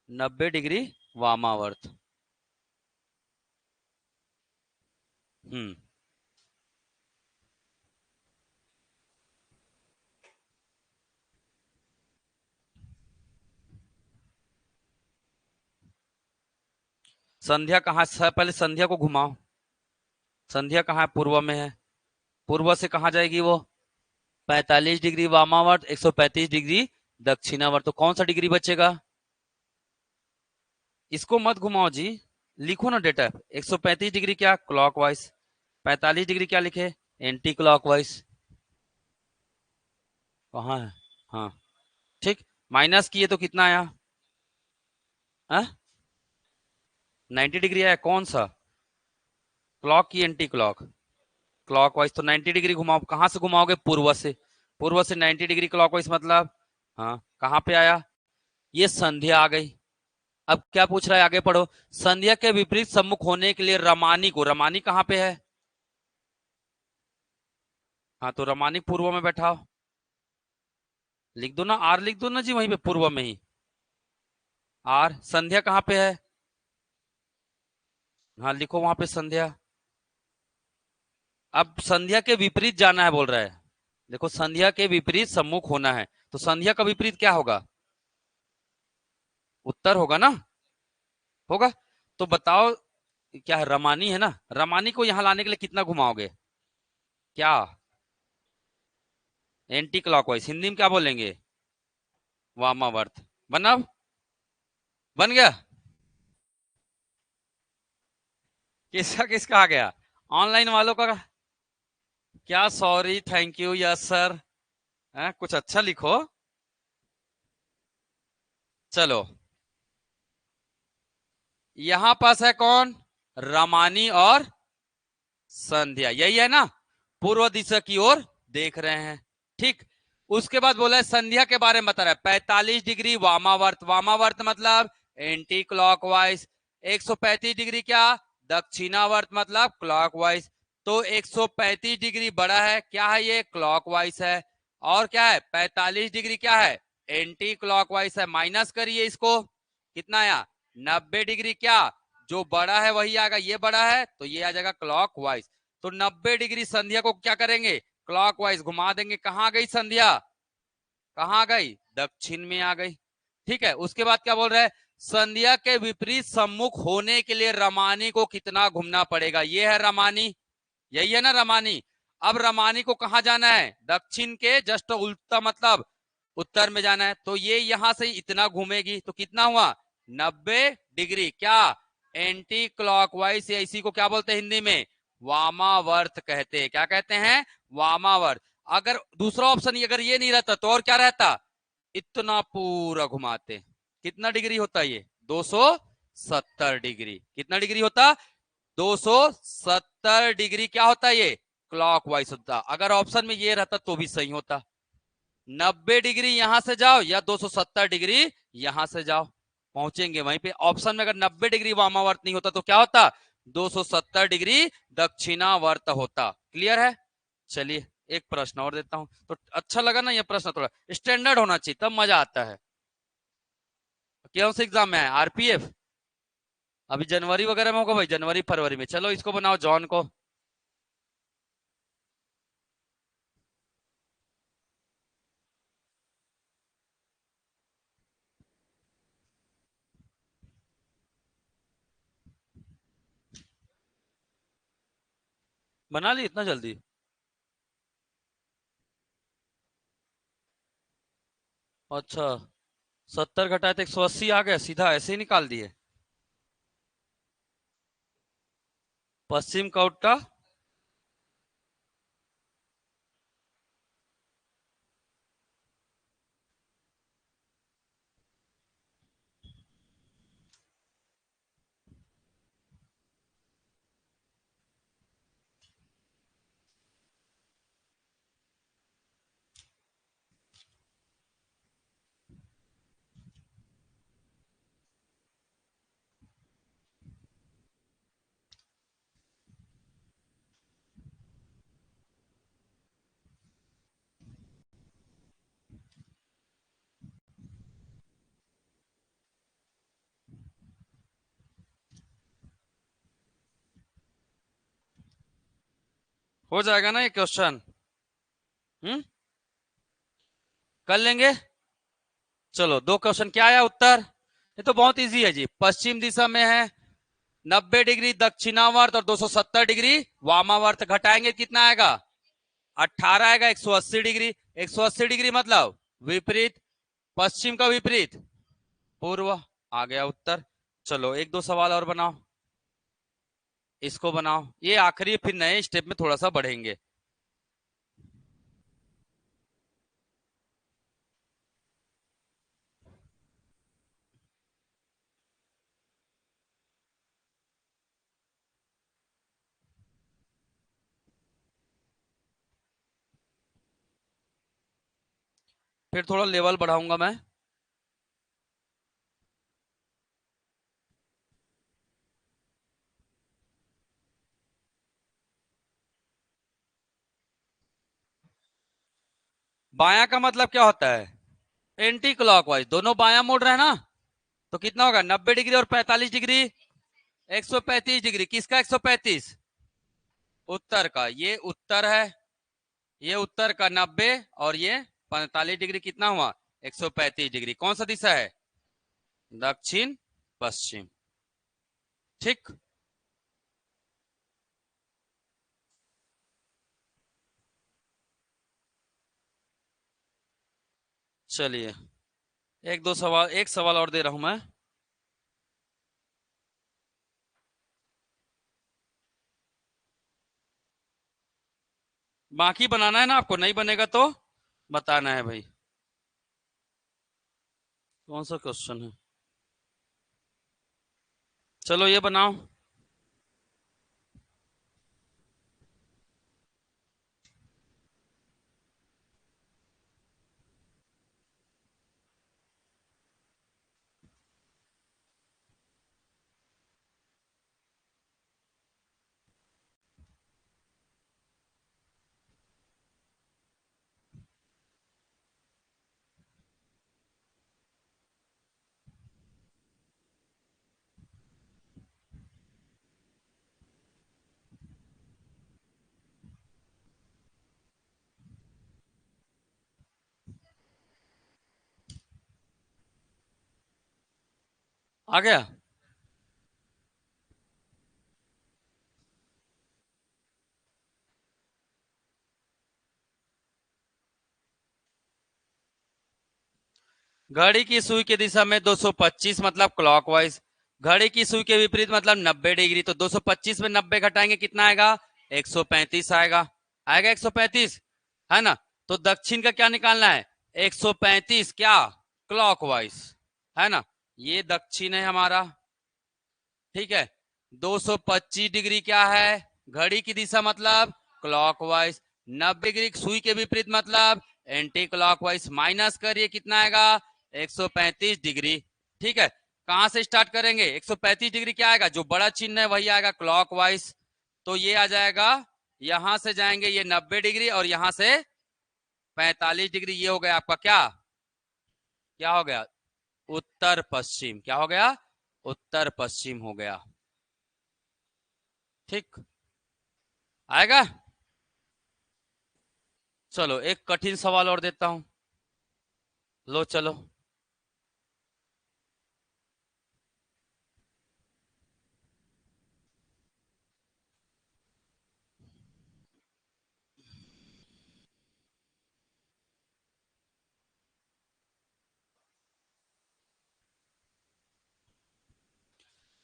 90 डिग्री वामावर्त। हम्म। संध्या कहाँ से? पहले संध्या को घुमाओ। संध्या कहाँ है? पूर्व में है। पूर्व से कहाँ जाएगी वो? 45 डिग्री वामावर्त, 135 डिग्री दक्षिणावर्त। तो कौन सा डिग्री बचेगा? इसको मत घुमाओ जी, लिखो ना डेटा। 135 डिग्री क्या? क्लॉकवाइज। 45 डिग्री क्या लिखे? Anti clockwise. कहाँ है? हाँ, ठीक। माइनस किए तो कितना आया? 90 डिग्री आया। कौन सा? क्लॉक की एंटी क्लॉक? क्लॉकवाइज। तो 90 डिग्री घुमाओ। कहाँ से घुमाओगे? पूर्व से। पूर्व से 90 डिग्री क्लॉकवाइज मतलब, हाँ कहाँ पे आया? ये संध्या आ गई। अब क्या पूछ रहा है, आगे पढ़ो। संध्या के विपरीत सम्मुख होने के लिए रमानी को, रमानी कहाँ पे है? हाँ, तो रमानी पूर्व में बैठाओ। लिख दो ना, आर लिख दो ना जी, वहीं पे पूर्व में ही। आर। संध्या कहाँ पे है? हाँ लिखो वहां पे संध्या। अब संध्या के विपरीत जाना है बोल रहा है। देखो, संध्या के विपरीत सम्मुख होना है, तो संध्या का विपरीत क्या होगा? उत्तर होगा ना। होगा। तो बताओ, क्या है? रमानी है ना। रमानी को यहां लाने के लिए कितना घुमाओगे? क्या? Anti clockwise. हिंदी में क्या बोलेंगे? वामावर्त। बना? बन गया? किसका किसका आ गया? ऑनलाइन वालों का? क्या? Sorry, thank you, yes sir. कुछ अच्छा लिखो। चलो, यहां पास है कौन? रमानी और संध्या, यही है ना। पूर्व दिशा की ओर देख रहे हैं, ठीक। उसके बाद बोला है संध्या के बारे में बता रहा है। 45 डिग्री वामावर्त, वामावर्त मतलब एंटी क्लॉकवाइज। 135 डिग्री क्या? दक्षिणावर्त मतलब क्लॉकवाइज। तो 135 डिग्री बड़ा है, क्या है ये? क्लॉकवाइज है। और क्या है? 45 डिग्री क्या है? एंटी क्लॉकवाइज है। माइनस करिए इसको, कितना आया? 90 डिग्री क्या? जो बड़ा है वही आएगा, ये बड़ा है तो ये आ जाएगा क्लॉकवाइज। तो 90 डिग्री संध्या को क्या करेंगे? क्लॉकवाइज घुमा देंगे। कहां गई संध्या? कहां गई? दक्षिण में आ गई, ठीक है। उसके बाद क्या बोल रहे हैं? संध्या के विपरीत सम्मुख होने के लिए रमानी को कितना घूमना पड़ेगा? ये है रमानी, यही है ना रमानी। अब रमानी को कहां जाना है? दक्षिण के जस्ट उल्टा, मतलब उत्तर में जाना है। तो ये यहां से इतना घूमेगी, तो कितना हुआ? 90 डिग्री क्या? Anti clockwise. या इसी को क्या बोलते हैं हिंदी में? वामावर्त कहते हैं। क्या कहते हैं? वामावर्त। अगर दूसरा ऑप्शन अगर ये नहीं रहता तो और क्या रहता? इतना पूरा घुमाते। कितना डिग्री होता है ये? 270 डिग्री। कितना डिग्री होता? 270 डिग्री क्या होता है ये? क्लॉकवाइज होता। अगर ऑप्शन में ये रहता तो भी सही होता। 90 डिग्री यहां से जाओ या 270 डिग्री यहां से जाओ, पहुंचेंगे वहीं पे। ऑप्शन में अगर 90 डिग्री वामावर्त नहीं होता तो क्या होता? 270 डिग्री दक्षिणावर्त होता। क्लियर है? चलिए एक प्रश्न और देता हूं। तो अच्छा लगा ना ये प्रश्न? थोड़ा स्टैंडर्ड होना चाहिए तब मजा आता है। कौन से एग्जाम में है? आरपीएफ? अभी जनवरी वगैरह में होगा भाई, जनवरी फरवरी में। चलो इसको बनाओ, जॉन को। बना ली इतना जल्दी? अच्छा, 70 घटाए तो 180 आ गया, सीधा ऐसे ही निकाल दिए। पश्चिम का उल्टा। हो जाएगा ना ये क्वेश्चन? हम्म, कर लेंगे। चलो, दो क्वेश्चन। क्या आया उत्तर? ये तो बहुत इजी है जी। पश्चिम दिशा में है 90 डिग्री दक्षिणावर्त और 270 डिग्री वामावर्त, घटाएंगे कितना आएगा? 18 आएगा। 180 डिग्री, 180 डिग्री मतलब विपरीत। पश्चिम का विपरीत पूर्व। आ गया उत्तर। चलो एक दो सवाल और बनाओ। इसको बनाओ, ये आखिरी, फिर नए स्टेप में थोड़ा सा बढ़ेंगे। फिर थोड़ा लेवल बढ़ाऊंगा मैं। बाया का मतलब क्या होता है? Anti clockwise. दोनों बाया मोड़ रहे हैं ना, तो कितना होगा? 90 डिग्री और 45 डिग्री, 135 डिग्री। किसका 135? उत्तर का। ये उत्तर है, ये उत्तर का 90, और ये 45 डिग्री। कितना हुआ? 135 डिग्री। कौन सा दिशा है? दक्षिण पश्चिम। ठीक। चलिए, एक दो सवाल, एक सवाल और दे रहा हूं मैं। बाकी बनाना है ना आपको, नहीं बनेगा तो बताना है भाई। कौन सा क्वेश्चन है? चलो ये बनाओ। आ गया। घड़ी की सुई की दिशा में 225 मतलब क्लॉकवाइज। घड़ी की सुई के विपरीत मतलब 90 डिग्री। तो 225 में 90 घटाएंगे कितना आएगा? 135 आएगा। आएगा 135, है ना? तो दक्षिण का क्या निकालना है? 135 क्या? क्लॉकवाइज, है ना? ये दक्षिण है हमारा। ठीक है। 225 डिग्री क्या है? घड़ी की दिशा मतलब क्लॉकवाइज। 90 डिग्री सुई के विपरीत मतलब एंटी क्लॉकवाइज। माइनस करिए, कितना आएगा? 135 डिग्री। ठीक है। कहां से स्टार्ट करेंगे? 135 डिग्री क्या आएगा? जो बड़ा चिन्ह है वही आएगा, क्लॉकवाइज। तो ये आ जाएगा, यहां से जाएंगे ये 90 डिग्री, और यहां से 45 डिग्री। ये हो गया आपका क्या? क्या हो गया? उत्तर पश्चिम। क्या हो गया? उत्तर पश्चिम हो गया। ठीक, आएगा। चलो एक कठिन सवाल और देता हूं, लो चलो।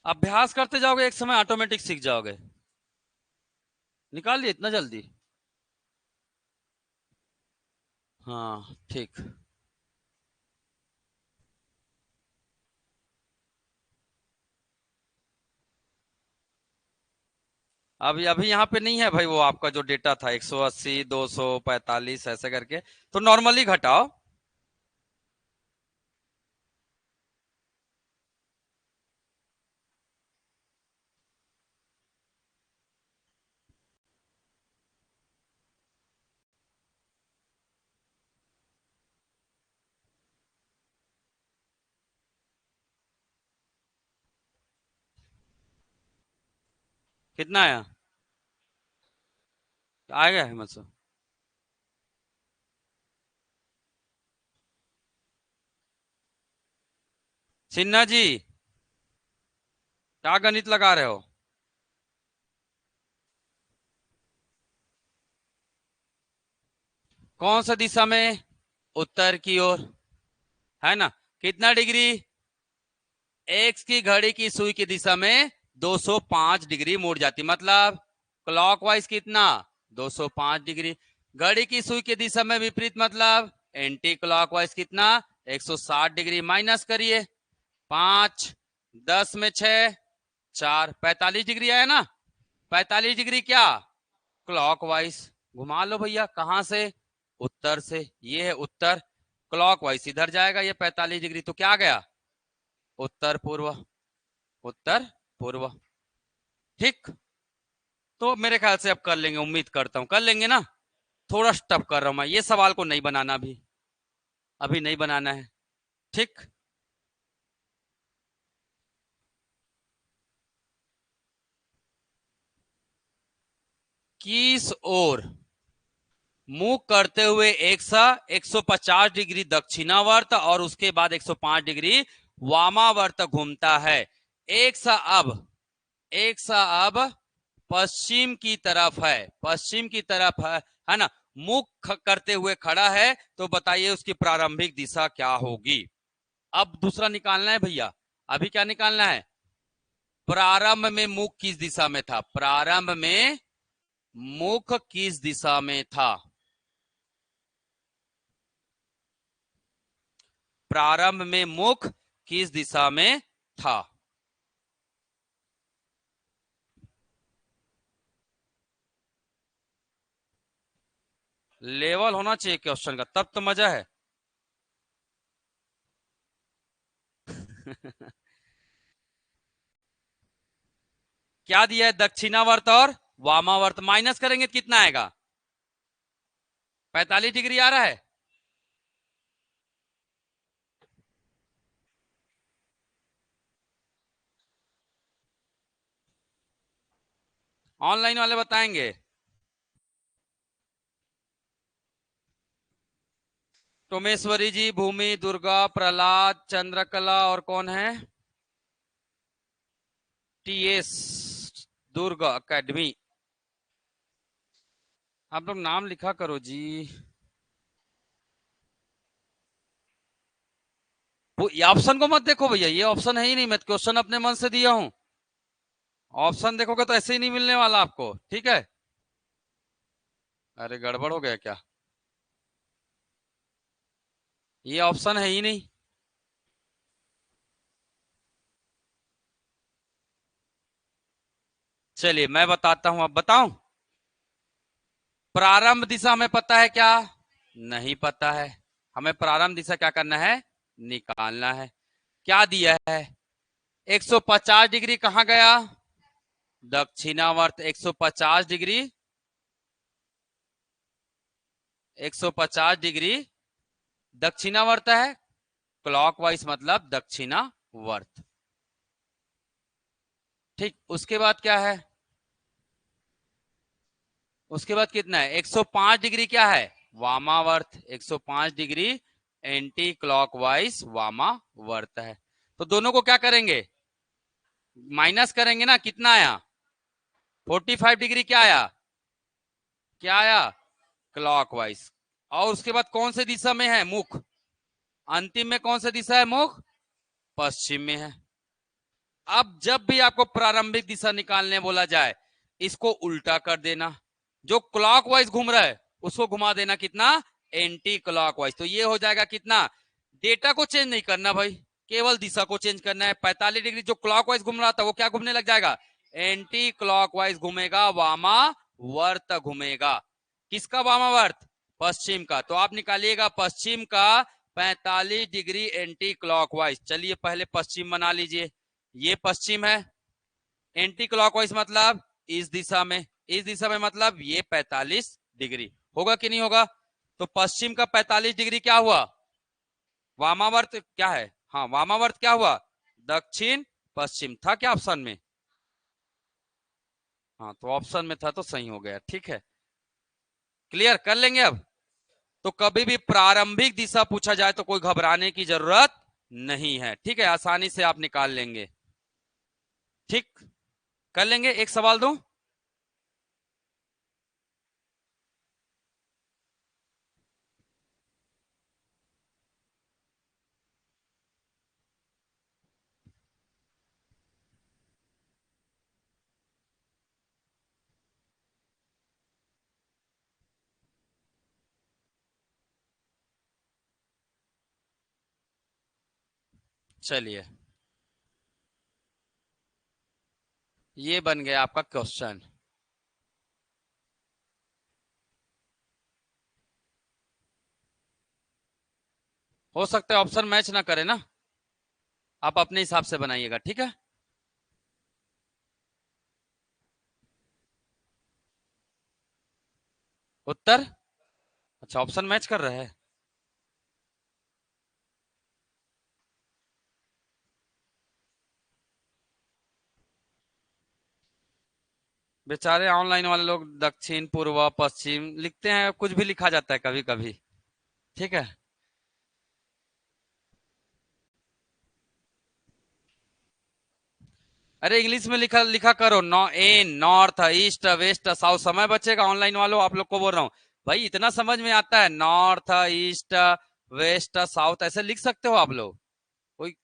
अभ्यास करते जाओगे एक समय ऑटोमेटिक सीख जाओगे। निकाल लिए इतना जल्दी? हाँ ठीक। अभी अभी यहाँ पे नहीं है भाई वो आपका जो डेटा था 180 245 ऐसे करके, तो नॉर्मली घटाओ। कितना आया? आएगा हिम्मत से? सिन्हा जी, क्या गणित लगा रहे हो? कौन सा दिशा में? उत्तर की ओर, है ना? कितना डिग्री? एक्स की घड़ी की सुई की दिशा में 205 डिग्री मुड़ जाती, मतलब क्लॉकवाइज कितना? 205 डिग्री। घड़ी की सुई की दिशा में विपरीत मतलब एंटी क्लॉकवाइज कितना? 160 डिग्री। माइनस करिए, 5 10 में 6 4 45 डिग्री आया ना? 45 डिग्री क्या? क्लॉकवाइज। घुमा लो भैया, कहां से? उत्तर से। ये है उत्तर, क्लॉकवाइज इधर जाएगा, ये 45 डिग्री, तो क्या गया? उत्तर पूर्व। उत्तर पूर्व। ठीक, तो मेरे ख्याल से अब कर लेंगे, उम्मीद करता हूं कर लेंगे ना। थोड़ा टफ कर रहा हूं मैं, ये सवाल को नहीं बनाना अभी, अभी नहीं बनाना है। ठीक, किस ओर मुंह करते हुए एक सा 150 डिग्री दक्षिणावर्त और उसके बाद 105 डिग्री वामावर्त घूमता है? एक सा अब, एक सा अब पश्चिम की तरफ है, पश्चिम की तरफ है ना? मुख करते हुए खड़ा है, तो बताइए उसकी प्रारंभिक दिशा क्या होगी? अब दूसरा निकालना है भैया। अभी क्या निकालना है? प्रारंभ में मुख किस दिशा में था? प्रारंभ में मुख किस दिशा में था? प्रारंभ में मुख किस दिशा में था? लेवल होना चाहिए क्वेश्चन का, तब तो मजा है। क्या दिया है? दक्षिणावर्त और वामावर्त। माइनस करेंगे तो कितना आएगा? 45 डिग्री आ रहा है। ऑनलाइन वाले बताएंगे। टोमेश्वरी जी, भूमि, दुर्गा, प्रहलाद, चंद्रकला और कौन है? TS Durga academy. आप लोग नाम लिखा करो जी। वो ये ऑप्शन को मत देखो भैया, ये ऑप्शन है ही नहीं, मैं क्वेश्चन अपने मन से दिया हूं। ऑप्शन देखोगे तो ऐसे ही नहीं मिलने वाला आपको, ठीक है? अरे गड़बड़ हो गया क्या? ये ऑप्शन है ही नहीं। चलिए मैं बताता हूं, अब बताऊं। प्रारंभ दिशा हमें पता है क्या? नहीं पता है। हमें प्रारंभ दिशा क्या करना है? निकालना है। क्या दिया है? 150 डिग्री कहां गया? दक्षिणावर्त। 150 डिग्री, 150 डिग्री दक्षिणावर्त है, क्लॉकवाइज मतलब दक्षिणावर्त। ठीक, उसके बाद क्या है, उसके बाद कितना है, 105 डिग्री क्या है, वामावर्त, 105 डिग्री एंटी क्लॉकवाइज वामावर्त है। तो दोनों को क्या करेंगे, माइनस करेंगे ना, कितना आया, 45 डिग्री क्या आया, क्या आया, क्लॉकवाइज। और उसके बाद कौन से दिशा में है मुख, अंतिम में कौन सा दिशा है मुख, पश्चिम में है। अब जब भी आपको प्रारंभिक दिशा निकालने बोला जाए, इसको उल्टा कर देना, जो क्लॉकवाइज घूम रहा है उसको घुमा देना कितना, एंटी क्लॉकवाइज। तो ये हो जाएगा कितना, डेटा को चेंज नहीं करना भाई, केवल दिशा को चेंज करना है। 45 डिग्री जो क्लॉकवाइज घूम रहा था वो क्या घूमने लग जाएगा, एंटी क्लॉकवाइज घूमेगा, वामा वर्त घूमेगा। किसका वामावर्त, पश्चिम का। तो आप निकालिएगा पश्चिम का 45 डिग्री एंटी क्लॉकवाइज। चलिए पहले पश्चिम बना लीजिए, ये पश्चिम है, एंटी क्लॉकवाइज मतलब इस दिशा में, इस दिशा में मतलब ये 45 डिग्री होगा कि नहीं होगा। तो पश्चिम का 45 डिग्री क्या हुआ, वामावर्त क्या है, हाँ वामावर्त क्या हुआ, दक्षिण पश्चिम था क्या ऑप्शन में, हाँ तो ऑप्शन में था तो सही हो गया, ठीक है। क्लियर कर लेंगे अब। तो कभी भी प्रारंभिक दिशा पूछा जाए तो कोई घबराने की जरूरत नहीं है, ठीक है, आसानी से आप निकाल लेंगे। ठीक, कर लेंगे। एक सवाल दूं, चलिए ये बन गया आपका क्वेश्चन। हो सकता है ऑप्शन मैच ना करे ना, आप अपने हिसाब से बनाइएगा, ठीक है। उत्तर, अच्छा ऑप्शन मैच कर रहे हैं। बेचारे ऑनलाइन वाले लोग दक्षिण पूर्व पश्चिम लिखते हैं, कुछ भी लिखा जाता है कभी कभी, ठीक है। अरे इंग्लिश में लिखा लिखा करो, नॉर्थ ईस्ट वेस्ट साउथ, समय बचेगा ऑनलाइन वालों, आप लोग को बोल रहा हूँ भाई, इतना समझ में आता है, नॉर्थ ईस्ट वेस्ट साउथ ऐसे लिख सकते हो आप लोग। कोई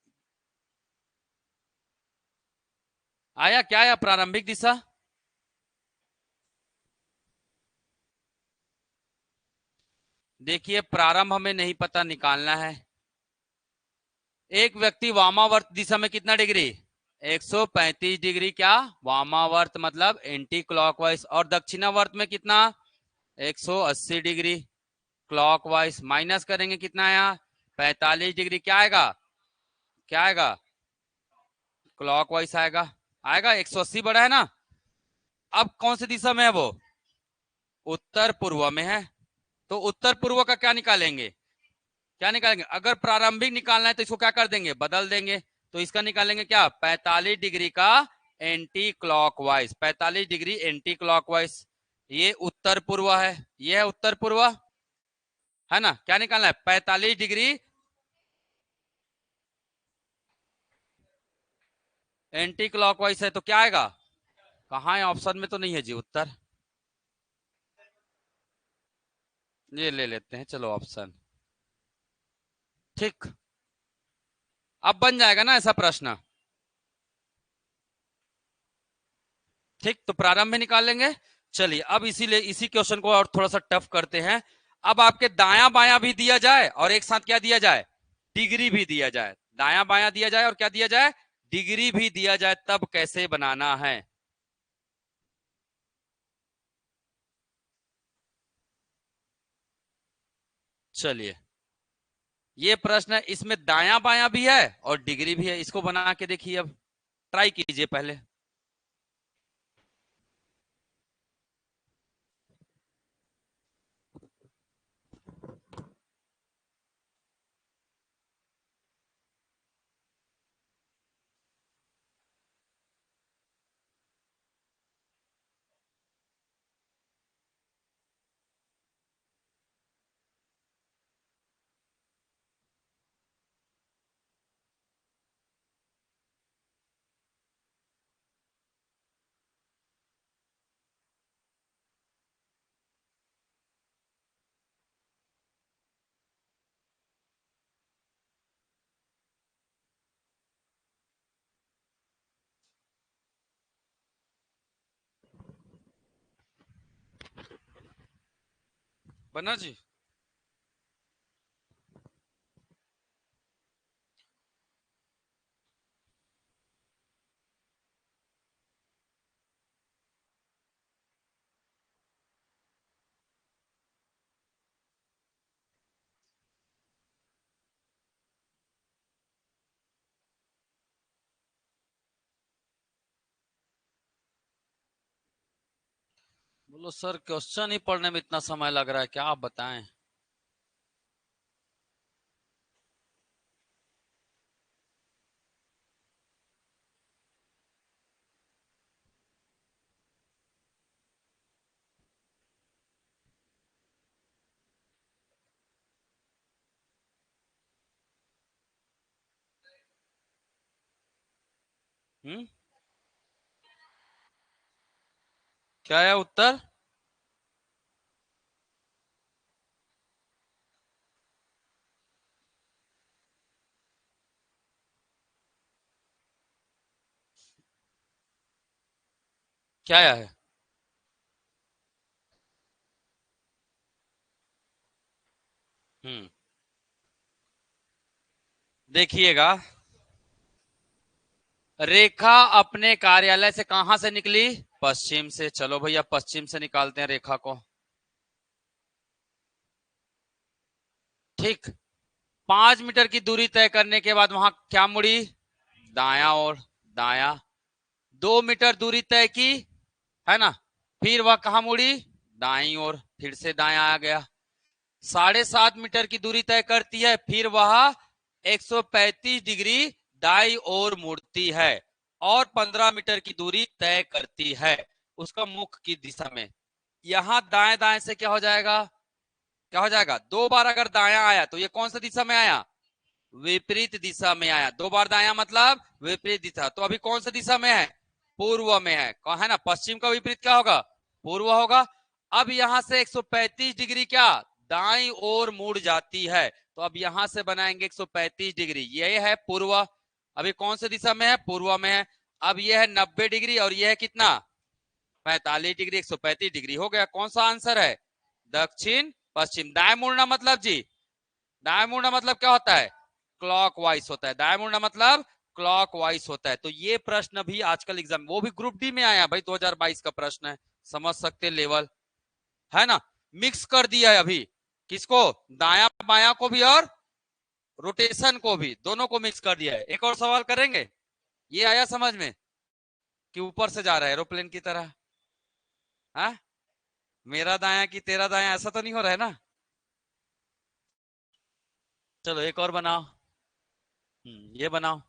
आया क्या, आया प्रारंभिक दिशा, देखिए प्रारंभ हमें नहीं पता, निकालना है। एक व्यक्ति वामावर्त दिशा में कितना डिग्री, 135 डिग्री क्या, वामावर्त मतलब एंटी क्लॉकवाइज, और दक्षिणावर्त में कितना, 180 डिग्री क्लॉकवाइज। माइनस करेंगे कितना आया, 45 डिग्री क्या आएगा, क्या आएगा, क्लॉकवाइज आएगा, आएगा 180 बड़ा है ना। अब कौन सी दिशा में है वो, उत्तर पूर्व में है, तो उत्तर पूर्व का क्या निकालेंगे, क्या निकालेंगे, अगर प्रारंभिक निकालना है तो इसको क्या कर देंगे, बदल देंगे। तो इसका निकालेंगे क्या, 45 डिग्री का anti clockwise, 45 degree anti clockwise. ये उत्तर पूर्व है, ये है उत्तर पूर्व, है ना। क्या निकालना है, 45 डिग्री एंटी क्लॉकवाइज है, तो क्या आएगा, कहाँ है ऑप्शन में तो नहीं है जी उत्तर, ये ले लेते हैं चलो ऑप्शन, ठीक। अब बन जाएगा ना ऐसा प्रश्न, ठीक। तो प्रारंभ में निकाल लेंगे। चलिए अब इसीलिए इसी क्वेश्चन को और थोड़ा सा टफ करते हैं। अब आपके दाया बायां भी दिया जाए और एक साथ क्या दिया जाए, डिग्री भी दिया जाए, दाया बायां दिया जाए और क्या दिया जाए, डिग्री भी दिया जाए, तब कैसे बनाना है। चलिए ये प्रश्न है, इसमें दाया बायां भी है और डिग्री भी है, इसको बना के देखिए, अब ट्राई कीजिए पहले। बना जी। बोलो सर, क्वेश्चन ही पढ़ने में इतना समय लग रहा है, क्या आप बताएं। क्या है उत्तर? क्या है? हम्म देखिएगा, रेखा अपने कार्यालय से कहां से निकली? पश्चिम से। चलो भैया पश्चिम से निकालते हैं रेखा को। ठीक। 5 मीटर की दूरी तय करने के बाद वहां क्या मुड़ी? दाया और दाया। 2 मीटर दूरी तय की, है ना? फिर वह कहा मुड़ी? दाई और, फिर से दाया आ गया। 7.5 मीटर की दूरी तय करती है, फिर वह 135 डिग्री दाई ओर मुड़ती है और 15 मीटर की दूरी तय करती है उसका मुख की दिशा में। यहां दाएं दाएं से क्या हो जाएगा? क्या हो जाएगा? 2 बार अगर दाया आया तो ये कौन सा दिशा में आया? विपरीत दिशा में आया। 2 बार दाया मतलब विपरीत दिशा। तो अभी कौन सा दिशा में है? पूर्व में है। कौन है ना? पश्चिम का विपरीत क्या होगा? पूर्व होगा। अब यहां से 135 डिग्री क्या दाई ओर मुड़ जाती है, तो अब यहां से बनाएंगे 135 डिग्री। ये है पूर्व। अभी कौन सी दिशा में है? पूर्व में है। अब यह है 90 डिग्री और यह है कितना? 45 डिग्री। 135 डिग्री हो गया। कौन सा आंसर है? दक्षिण पश्चिम। दाएं मुड़ना मतलब जी, दाएं मुड़ना मतलब क्या होता है? क्लॉकवाइज होता है। दाएं मुड़ना मतलब क्लॉकवाइज होता है। तो ये प्रश्न भी आजकल एग्जाम, वो भी ग्रुप डी में आया भाई, 2022 का प्रश्न है। समझ सकते लेवल, है ना? मिक्स कर दिया है अभी। किसको? दाया बाया को भी और रोटेशन को भी, दोनों को मिक्स कर दिया है। एक और सवाल करेंगे। ये आया समझ में कि ऊपर से जा रहा है एरोप्लेन की तरह? हाँ, मेरा दाया कि तेरा दाया, ऐसा तो नहीं हो रहा है ना? चलो एक और बनाओ। ये बनाओ।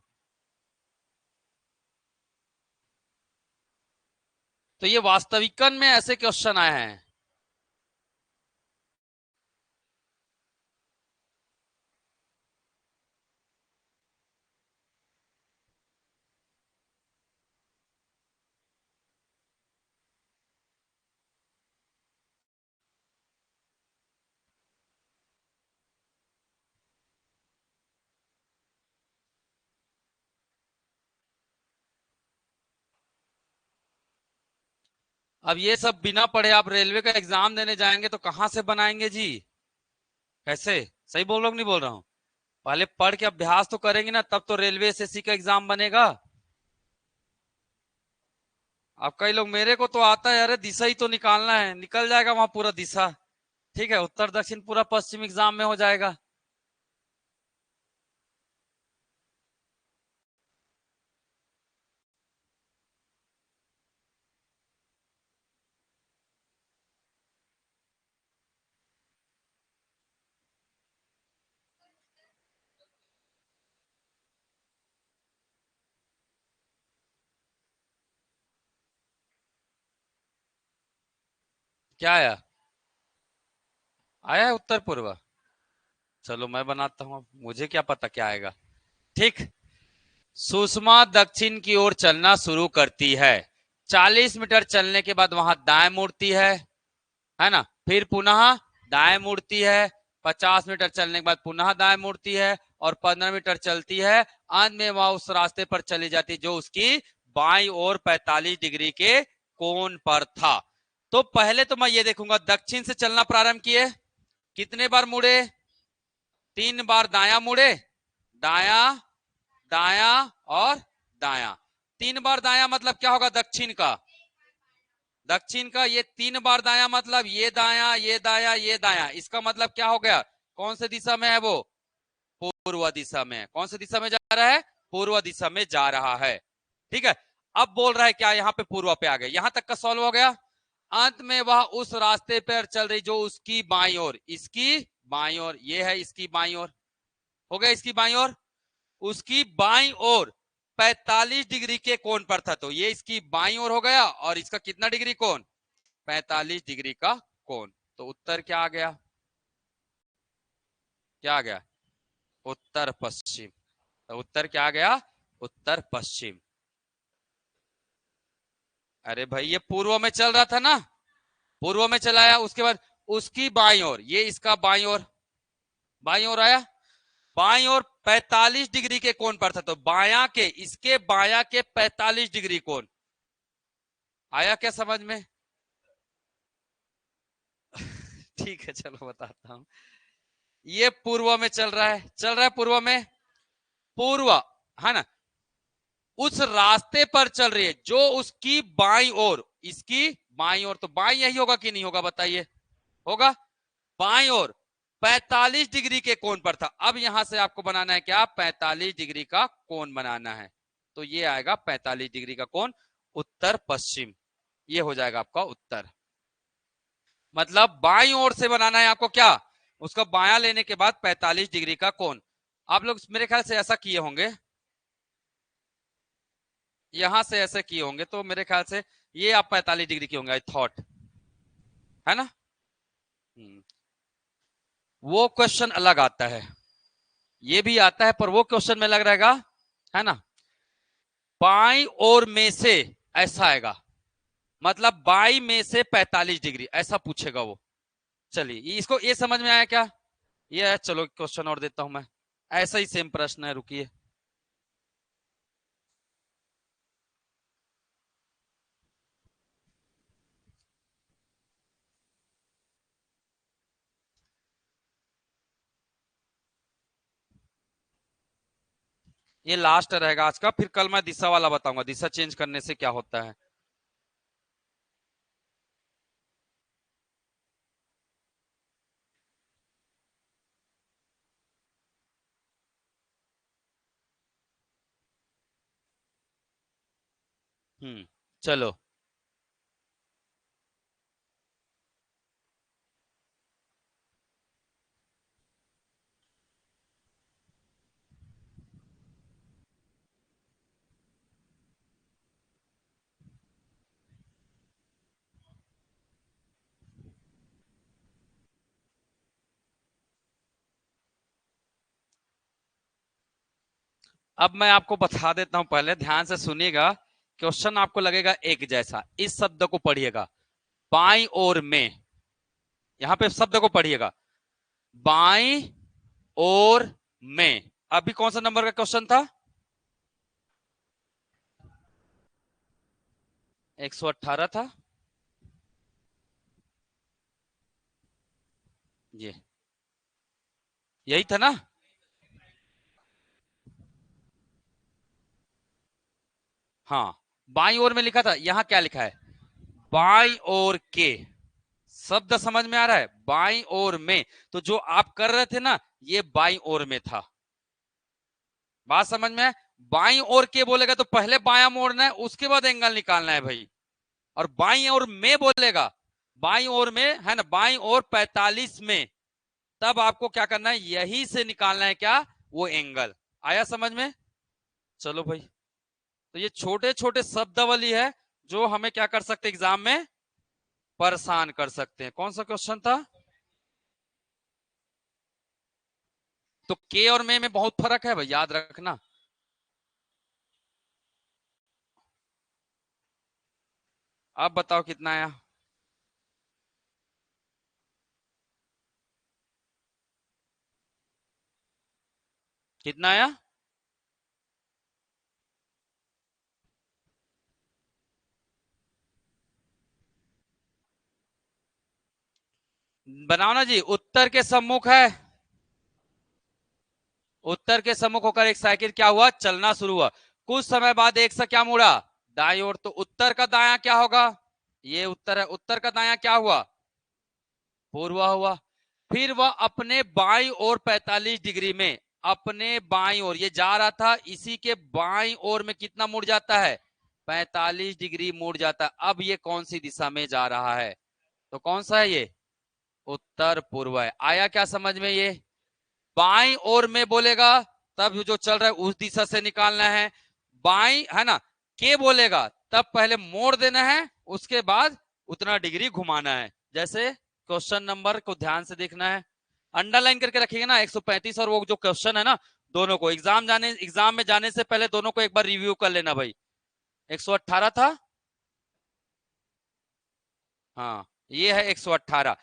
तो ये वास्तविकन में ऐसे क्वेश्चन आए हैं। अब ये सब बिना पढ़े आप रेलवे का एग्जाम देने जाएंगे तो कहां से बनाएंगे जी? कैसे? सही बोल रहा हूँ नहीं बोल रहा हूँ? पहले पढ़ के अभ्यास तो करेंगे ना, तब तो रेलवे एसएससी का एग्जाम बनेगा। अब कई लोग, मेरे को तो आता है, अरे दिशा ही तो निकालना है, निकल जाएगा वहां पूरा दिशा। ठीक है, उत्तर दक्षिण पूरा पश्चिम एग्जाम में हो जाएगा। क्या आया? आया है उत्तर पूर्व। चलो मैं बनाता हूँ, मुझे क्या पता क्या आएगा। ठीक। सुषमा दक्षिण की ओर चलना शुरू करती है। 40 मीटर चलने के बाद वहां दाएं मुड़ती है ना? फिर पुनः दाएं मुड़ती है। 50 मीटर चलने के बाद पुनः दाएं मुड़ती है और 15 मीटर चलती है। अंत में वह उस रास्ते पर चली जाती जो उसकी बाईं ओर 45 डिग्री के कोण पर था। तो पहले तो मैं ये देखूंगा, दक्षिण से चलना प्रारंभ किए, कितने बार मुड़े? 3 बार दाया मुड़े, दाया, दाया और दाया। 3 बार दाया मतलब क्या होगा? दक्षिण का, दक्षिण का। ये 3 बार दाया मतलब ये दाया, ये दाया, ये दाया। इसका मतलब क्या हो गया? कौन से दिशा में है वो? पूर्व दिशा में। कौन सी दिशा में जा रहा है? पूर्व दिशा में जा रहा है। ठीक है। अब बोल रहा है क्या? यहाँ पे पूर्व पे आ गए। यहां तक का सॉल्व हो गया। अंत में वह उस रास्ते पर चल रही जो उसकी बाईं ओर, इसकी बाईं ओर, ये है इसकी बाईं ओर, हो गया इसकी बाईं ओर, उसकी बाईं ओर 45 डिग्री के कोण पर था। तो ये इसकी बाईं ओर हो गया और इसका कितना डिग्री कोण? 45 डिग्री का कोण। तो उत्तर क्या आ गया? क्या आ गया? उत्तर पश्चिम। तो उत्तर क्या आ गया? उत्तर पश्चिम। अरे भाई ये पूर्व में चल रहा था ना, पूर्व में चलाया, उसके बाद उसकी बाईं ओर, ये इसका बाईं ओर, बाईं ओर आया, बाईं ओर 45 डिग्री के कोण पर था। तो बाया के, इसके बाया के 45 डिग्री कोण। आया क्या समझ में? ठीक है चलो बताता हूं। ये पूर्व में चल रहा है, चल रहा है पूर्व में, पूर्व है ना, उस रास्ते पर चल रही है जो उसकी बाईं ओर, इसकी बाईं ओर। तो बाईं यही होगा कि नहीं होगा बताइए? होगा। बाईं ओर 45 डिग्री के कोण पर था। अब यहां से आपको बनाना है क्या? 45 डिग्री का कोण बनाना है। तो ये आएगा 45 डिग्री का कोण, उत्तर पश्चिम। ये हो जाएगा आपका उत्तर। मतलब बाईं ओर से बनाना है आपको क्या? उसका बायां लेने के बाद 45 डिग्री का कोण। आप लोग मेरे ख्याल से ऐसा किए होंगे, यहां से ऐसे किए होंगे, तो मेरे ख्याल से ये आप 45 डिग्री की होंगे, आई थॉट, है ना? वो क्वेश्चन अलग आता है, ये भी आता है, पर वो क्वेश्चन में लग रहेगा, है ना, बाईं ओर में से, ऐसा आएगा, मतलब बाई में से 45 डिग्री, ऐसा पूछेगा वो। चलिए इसको, ये समझ में आया क्या? ये है। चलो क्वेश्चन और देता हूं मैं, ऐसा ही सेम प्रश्न है, रुकिए। ये लास्ट रहेगा आज का, फिर कल मैं दिशा वाला बताऊंगा, दिशा चेंज करने से क्या होता है। चलो। अब मैं आपको बता देता हूं, पहले ध्यान से सुनिएगा। क्वेश्चन आपको लगेगा एक जैसा, इस शब्द को पढ़िएगा, बाईं ओर में, यहां पे शब्द को पढ़िएगा, बाईं ओर में। अभी कौन सा नंबर का क्वेश्चन था? 118 था ये, यही था ना? हाँ, बाईं ओर में लिखा था, यहां क्या लिखा है? बाईं ओर के। शब्द समझ में आ रहा है? बाईं ओर में। तो जो आप कर रहे थे ना, ये बाईं ओर में था। बात समझ में है? बाईं ओर के बोलेगा तो पहले बायां मोड़ना है, उसके बाद एंगल निकालना है भाई। और बाईं ओर में बोलेगा, बाईं ओर में है ना, बाईं ओर 45 में, तब आपको क्या करना है? यही से निकालना है क्या? वो एंगल। आया समझ में? चलो भाई। तो ये छोटे छोटे शब्दावली है जो हमें क्या कर सकते एग्जाम में? परेशान कर सकते हैं। कौन सा क्वेश्चन था? तो के और में बहुत फर्क है भाई, याद रखना। अब बताओ कितना आया? कितना आया? बनाओ ना जी। उत्तर के सम्मुख है, उत्तर के सम्मुख होकर एक साइकिल क्या हुआ, चलना शुरू हुआ। कुछ समय बाद एक से क्या मुड़ा, दाईं ओर। तो उत्तर का दायां क्या होगा, ये उत्तर है, उत्तर का दायां क्या हुआ, पूर्व हुआ। फिर वह अपने बाईं ओर 45 डिग्री में, अपने बाईं ओर ये जा रहा था, इसी के बाईं ओर में कितना मुड़ जाता है, 45 डिग्री मुड़ जाता है। अब ये कौन सी दिशा में जा रहा है, तो कौन सा है ये, उत्तर पूर्व है। आया क्या समझ में ये, बाईं ओर में बोलेगा तब जो चल रहा है उस दिशा से निकालना है, बाईं है ना, के बोलेगा तब पहले मोड़ देना है, उसके बाद उतना डिग्री घुमाना है। जैसे क्वेश्चन नंबर को ध्यान से देखना है, अंडरलाइन करके रखिएगा ना 135 और वो जो क्वेश्चन है ना, दोनों को एग्जाम में जाने से पहले दोनों को एक बार रिव्यू कर लेना भाई। 118 था, हाँ ये है 118,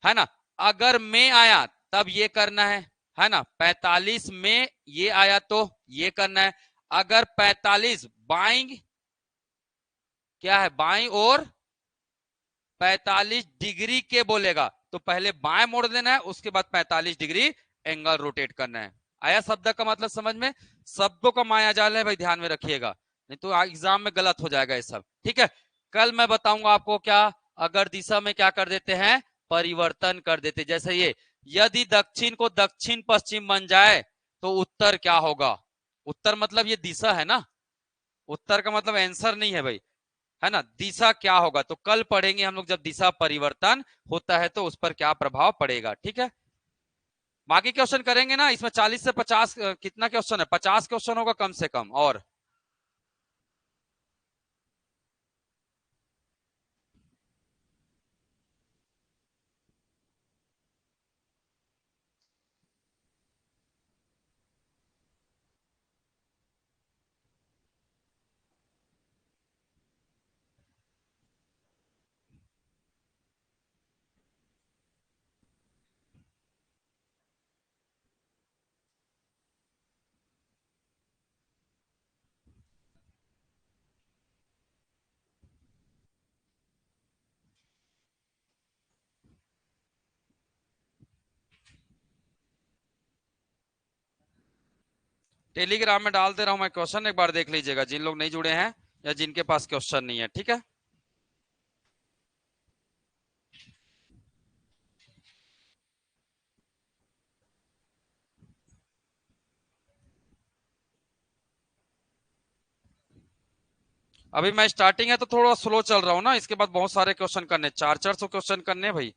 है ना। अगर में आया तब ये करना है ना। 45 में ये आया तो ये करना है। अगर 45 बाईं, क्या है बाईं और 45 डिग्री के बोलेगा तो पहले बाएं मोड़ देना है, उसके बाद 45 डिग्री एंगल रोटेट करना है। आया शब्द का मतलब समझ में, शब्दों का माया जाल है भाई, ध्यान में रखिएगा, नहीं तो एग्जाम में गलत हो जाएगा ये सब। ठीक है, कल मैं बताऊंगा आपको क्या, अगर दिशा में क्या कर देते हैं, परिवर्तन कर देते। जैसे ये, यदि दक्षिण को दक्षिण पश्चिम बन जाए तो उत्तर क्या होगा, उत्तर मतलब ये दिशा है ना, उत्तर का मतलब आंसर नहीं है भाई, है ना, दिशा क्या होगा। तो कल पढ़ेंगे हम लोग जब दिशा परिवर्तन होता है तो उस पर क्या प्रभाव पड़ेगा। ठीक है, बाकी क्वेश्चन करेंगे ना, इसमें 40 से 50 कितना क्वेश्चन है, 50 क्वेश्चन होगा कम से कम। और टेलीग्राम में डाल दे रहा हूं मैं क्वेश्चन, एक बार देख लीजिएगा जिन लोग नहीं जुड़े हैं या जिनके पास क्वेश्चन नहीं है। ठीक है, अभी मैं स्टार्टिंग है तो थोड़ा स्लो चल रहा हूँ ना, इसके बाद बहुत सारे क्वेश्चन करने, 400 क्वेश्चन करने भाई।